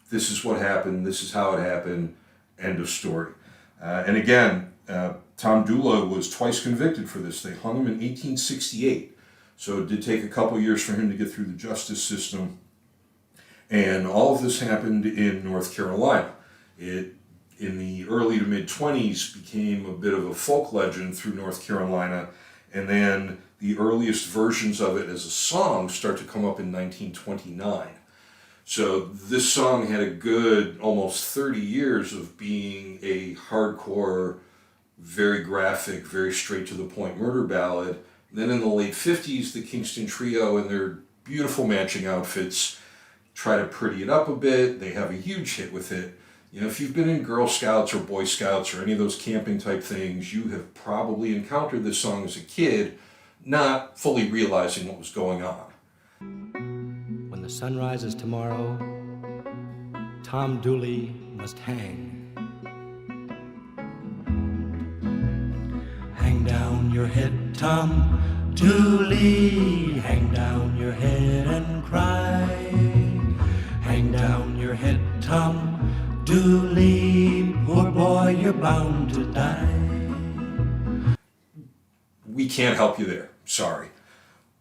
This is what happened, this is how it happened, end of story. And again, Tom Dula was twice convicted for this. They hung him in 1868. So it did take a couple years for him to get through the justice system. And all of this happened in North Carolina. It, in the early to mid-20s, became a bit of a folk legend through North Carolina. And then the earliest versions of it as a song start to come up in 1929. So this song had a good almost 30 years of being a hardcore, very graphic, very straight to the point murder ballad. And then in the late 50s, the Kingston Trio and their beautiful matching outfits try to pretty it up a bit. They have a huge hit with it. You know, if you've been in Girl Scouts or Boy Scouts or any of those camping type things, you have probably encountered this song as a kid, not fully realizing what was going on. When the sun rises tomorrow, Tom Dooley must hang. Hang down your head, Tom Dooley, hang down your head and cry. Hang down your head, Tom Dooley, poor boy, you're bound to die. We can't help you there, sorry.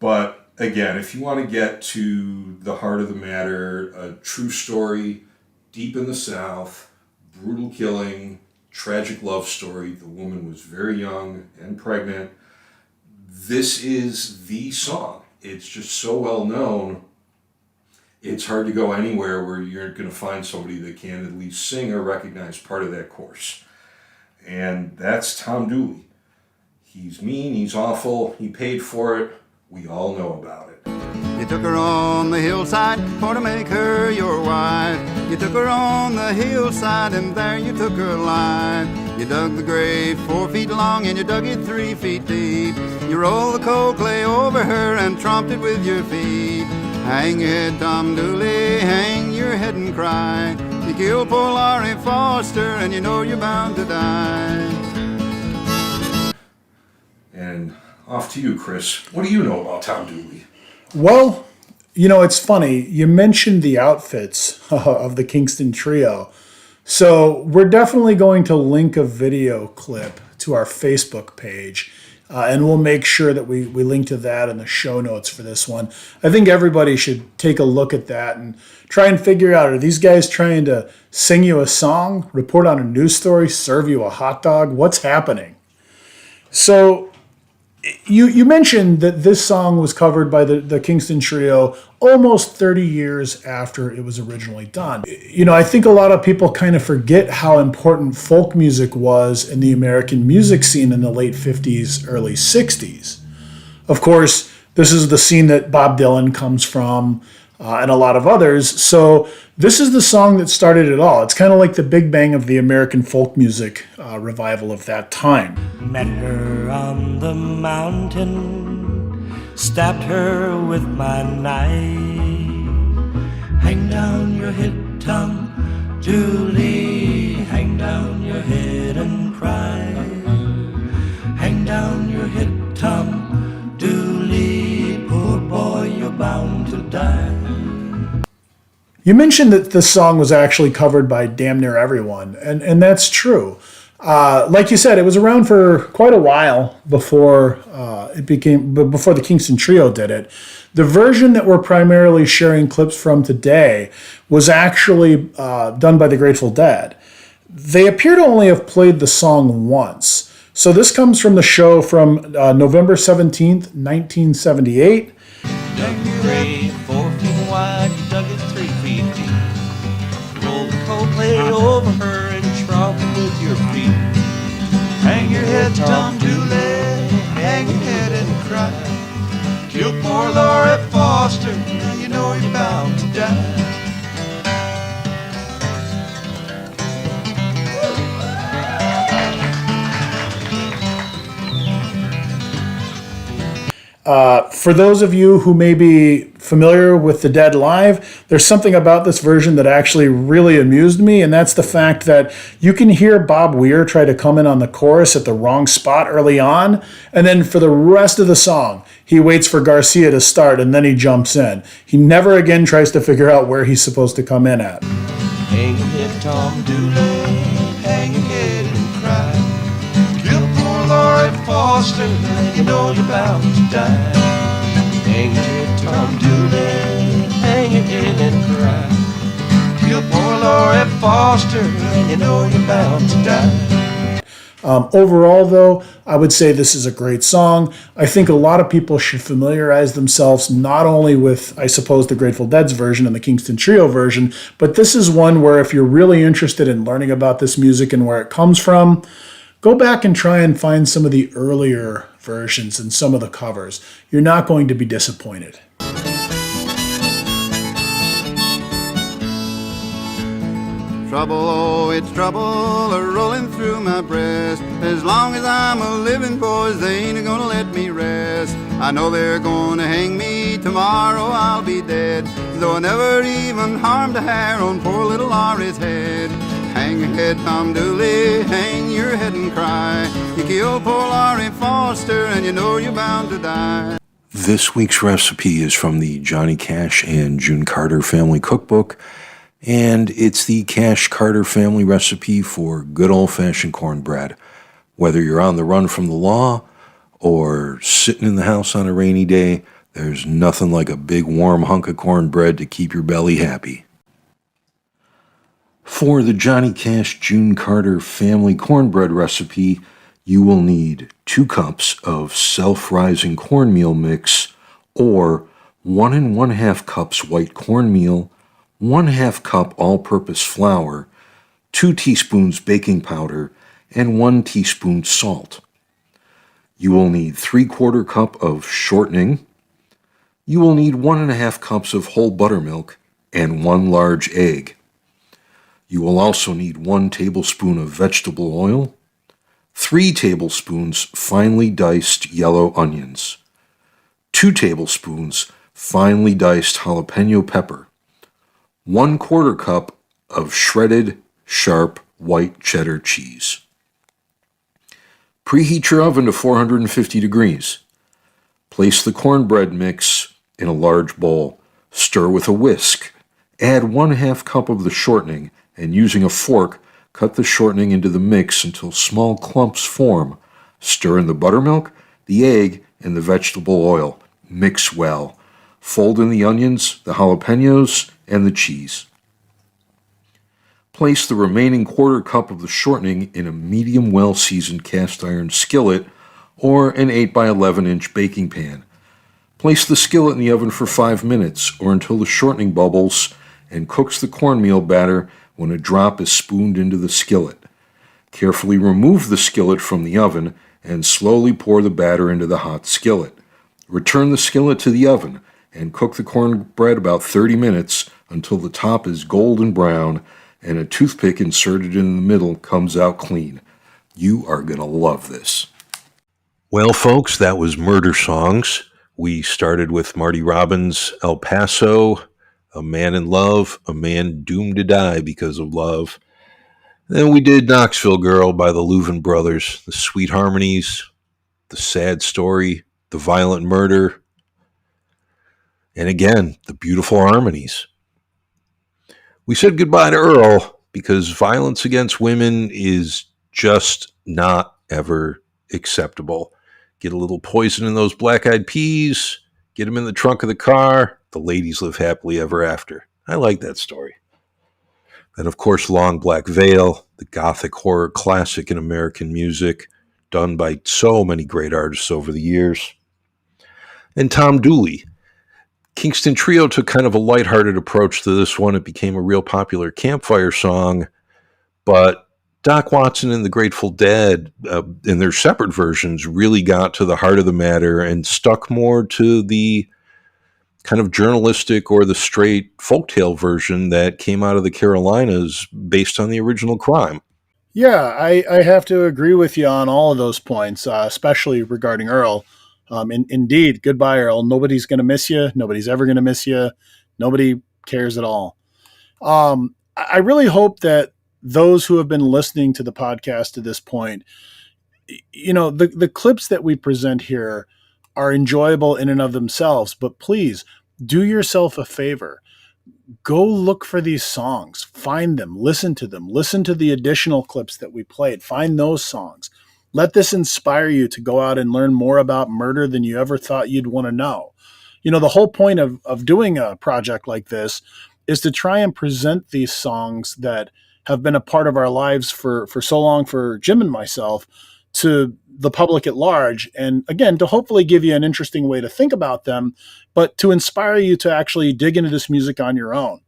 But again, if you want to get to the heart of the matter, a true story, deep in the South, brutal killing, tragic love story. The woman was very young and pregnant. This is the song. It's just so well known. It's hard to go anywhere where you're going to find somebody that can at least sing or recognize part of that course. And that's Tom Dooley. He's mean, he's awful, he paid for it. We all know about it. You took her on the hillside for to make her your wife. You took her on the hillside and there you took her alive. You dug the grave 4 feet long and you dug it 3 feet deep. You rolled the cold clay over her and tromped it with your feet. Hang your head, Tom Dooley, hang your head and cry. You killed poor Laurie Foster and you know you're bound to die. And off to you, Chris. What do you know about Tom Dooley? Well, it's funny. You mentioned the outfits of the Kingston Trio. So we're definitely going to link a video clip to our Facebook page. And we'll make sure that we link to that in the show notes for this one. I think everybody should take a look at that and try and figure out, are these guys trying to sing you a song, report on a news story, serve you a hot dog? What's happening? So you mentioned that this song was covered by the Kingston Trio almost 30 years after it was originally done. I think a lot of people kind of forget how important folk music was in the American music scene in the late 50s, early 60s. Of course, this is the scene that Bob Dylan comes from, and a lot of others. So this is the song that started it all. It's kind of like the Big Bang of the American folk music revival of that time. Met her on the mountain, stabbed her with my knife. Hang down your head, Tom Dooley, hang down your head and cry. Hang down your head, Tom Dooley, poor boy, you're bound to die. You mentioned that this song was actually covered by damn near everyone, and that's true. Like you said, it was around for quite a while before before the Kingston Trio did it. The version that we're primarily sharing clips from today was actually done by the Grateful Dead. They appear to only have played the song once. So this comes from the show from November 17th, 1978. Dug your grave 4 feet wide, you dug it 3 feet deep. Roll the cold plate over her and tromp with your feet. Hang your head, Tom Dooley, hang your head and cry. Kill poor Laura Foster, you know you're bound to die. For those of you who may be familiar with the Dead live, there's something about this version that actually really amused me, and that's the fact that you can hear Bob Weir try to come in on the chorus at the wrong spot early on, and then for the rest of the song, he waits for Garcia to start, and then he jumps in. He never again tries to figure out where he's supposed to come in at. Hang your head, Tom Dooley, hang your head and cry. Kill poor Laura Foster, you know you're bound to die. Hang your head, Tom Dooley, hang your head and cry. Kill poor Laura Foster, you know you're bound to die. Overall, though, I would say this is a great song. I think a lot of people should familiarize themselves not only with, I suppose, the Grateful Dead's version and the Kingston Trio version, but this is one where if you're really interested in learning about this music and where it comes from, go back and try and find some of the earlier versions and some of the covers. You're not going to be disappointed. Trouble, oh, it's trouble a-rolling through my breast. As long as I'm a living, boys, they ain't gonna let me rest. I know they're gonna hang me, tomorrow I'll be dead, though I never even harmed a hair on poor little Laurie's head. Hang your head, Tom Dooley, hang your head and cry. You killed poor Laurie Foster, and you know you're bound to die. This week's recipe is from the Johnny Cash and June Carter Family Cookbook, and it's the Cash Carter family recipe for good old-fashioned cornbread. Whether you're on the run from the law or sitting in the house on a rainy day, there's nothing like a big warm hunk of cornbread to keep your belly happy. For the Johnny Cash June Carter family cornbread recipe, you will need 2 cups of self-rising cornmeal mix, or 1 1/2 cups white cornmeal, 1/2 cup all-purpose flour, 2 teaspoons baking powder, and 1 teaspoon salt. You will need 3/4 cup of shortening. You will need 1 1/2 cups of whole buttermilk and 1 large egg. You will also need 1 tablespoon of vegetable oil, 3 tablespoons finely diced yellow onions, 2 tablespoons finely diced jalapeno pepper, 1/4 cup of shredded, sharp white cheddar cheese. Preheat your oven to 450 degrees. Place the cornbread mix in a large bowl. Stir with a whisk. Add 1/2 cup of the shortening, and using a fork, cut the shortening into the mix until small clumps form. Stir in the buttermilk, the egg, and the vegetable oil. Mix well. Fold in the onions, the jalapenos, and the cheese. Place the remaining 1/4 cup of the shortening in a medium well-seasoned cast iron skillet or an 8 by 11 inch baking pan. Place the skillet in the oven for 5 minutes or until the shortening bubbles and cooks the cornmeal batter when a drop is spooned into the skillet. Carefully remove the skillet from the oven and slowly pour the batter into the hot skillet. Return the skillet to the oven and cook the cornbread about 30 minutes until the top is golden brown and a toothpick inserted in the middle comes out clean. You are going to love this. Well, folks, that was Murder Songs. We started with Marty Robbins' El Paso, A Man in Love, A Man Doomed to Die Because of Love. Then we did Knoxville Girl by the Louvin Brothers, the sweet harmonies, the sad story, the violent murder, and again, the beautiful harmonies. We said goodbye to Earl because violence against women is just not ever acceptable. Get a little poison in those black-eyed peas, get them in the trunk of the car, the ladies live happily ever after. I like that story. And of course, Long Black Veil, the gothic horror classic in American music, done by so many great artists over the years. And Tom Dooley. Kingston Trio took kind of a lighthearted approach to this one. It became a real popular campfire song, but Doc Watson and the Grateful Dead, in their separate versions, really got to the heart of the matter and stuck more to the kind of journalistic or the straight folktale version that came out of the Carolinas based on the original crime. Yeah, I have to agree with you on all of those points, especially regarding Earl. Indeed, goodbye, Earl. Nobody's going to miss you. Nobody's ever going to miss you. Nobody cares at all. I really hope that those who have been listening to the podcast to this point, the clips that we present here are enjoyable in and of themselves, but please do yourself a favor. Go look for these songs, find them, listen to the additional clips that we played, find those songs. Let this inspire you to go out and learn more about murder than you ever thought you'd want to know. The whole point of doing a project like this is to try and present these songs that have been a part of our lives for so long for Jim and myself to the public at large. And again, to hopefully give you an interesting way to think about them, but to inspire you to actually dig into this music on your own.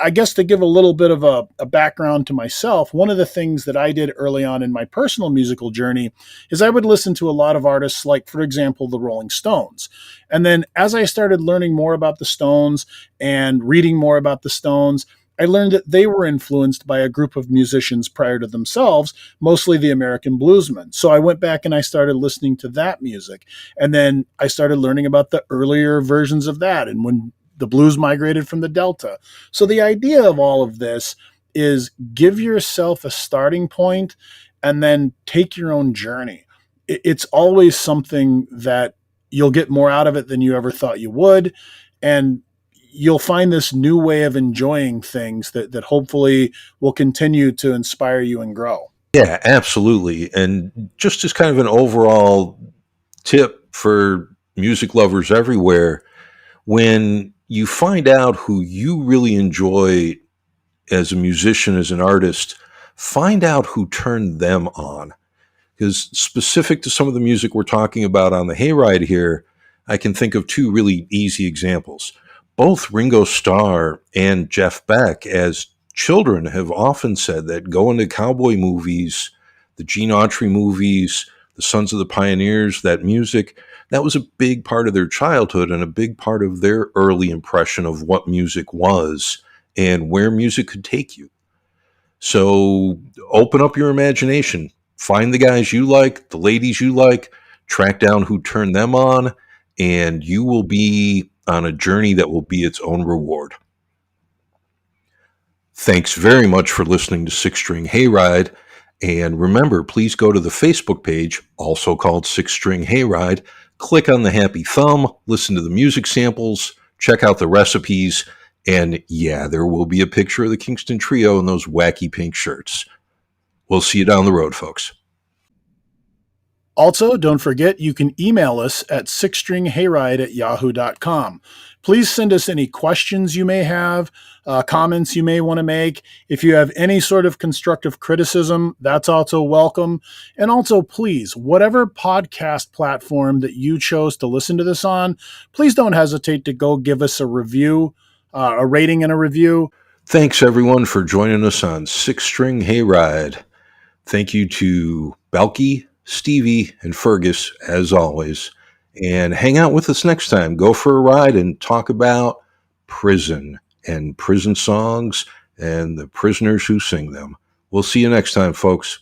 I guess to give a little bit of a background to myself, one of the things that I did early on in my personal musical journey is I would listen to a lot of artists like, for example, the Rolling Stones. And then as I started learning more about the Stones and reading more about the Stones, I learned that they were influenced by a group of musicians prior to themselves, mostly the American bluesmen. So I went back and I started listening to that music. And then I started learning about the earlier versions of that and when the blues migrated from the Delta. So the idea of all of this is give yourself a starting point and then take your own journey. It's always something that you'll get more out of it than you ever thought you would. And you'll find this new way of enjoying things that hopefully will continue to inspire you and grow. Yeah, absolutely. And just as kind of an overall tip for music lovers everywhere, when you find out who you really enjoy as a musician, as an artist, find out who turned them on. Because specific to some of the music we're talking about on the Hayride here, I can think of two really easy examples. Both Ringo Starr and Jeff Beck, as children, have often said that going to cowboy movies, the Gene Autry movies, the Sons of the Pioneers, that music, that was a big part of their childhood and a big part of their early impression of what music was and where music could take you. So open up your imagination. Find the guys you like, the ladies you like, track down who turned them on, and you will be on a journey that will be its own reward. Thanks very much for listening to Six String Hayride. And remember, please go to the Facebook page, also called Six String Hayride. Click on the happy thumb, listen to the music samples, check out the recipes, and yeah, there will be a picture of the Kingston Trio in those wacky pink shirts. We'll see you down the road, folks. Also, don't forget you can email us at sixstringhayride@yahoo.com. Please send us any questions you may have, comments you may want to make. If you have any sort of constructive criticism, that's also welcome. And also, please, whatever podcast platform that you chose to listen to this on, please don't hesitate to go give us a review, a rating and a review. Thanks, everyone, for joining us on Six String Hayride. Thank you to Belky, Stevie, and Fergus, as always. And hang out with us next time. Go for a ride and talk about prison and prison songs and the prisoners who sing them. We'll see you next time, folks.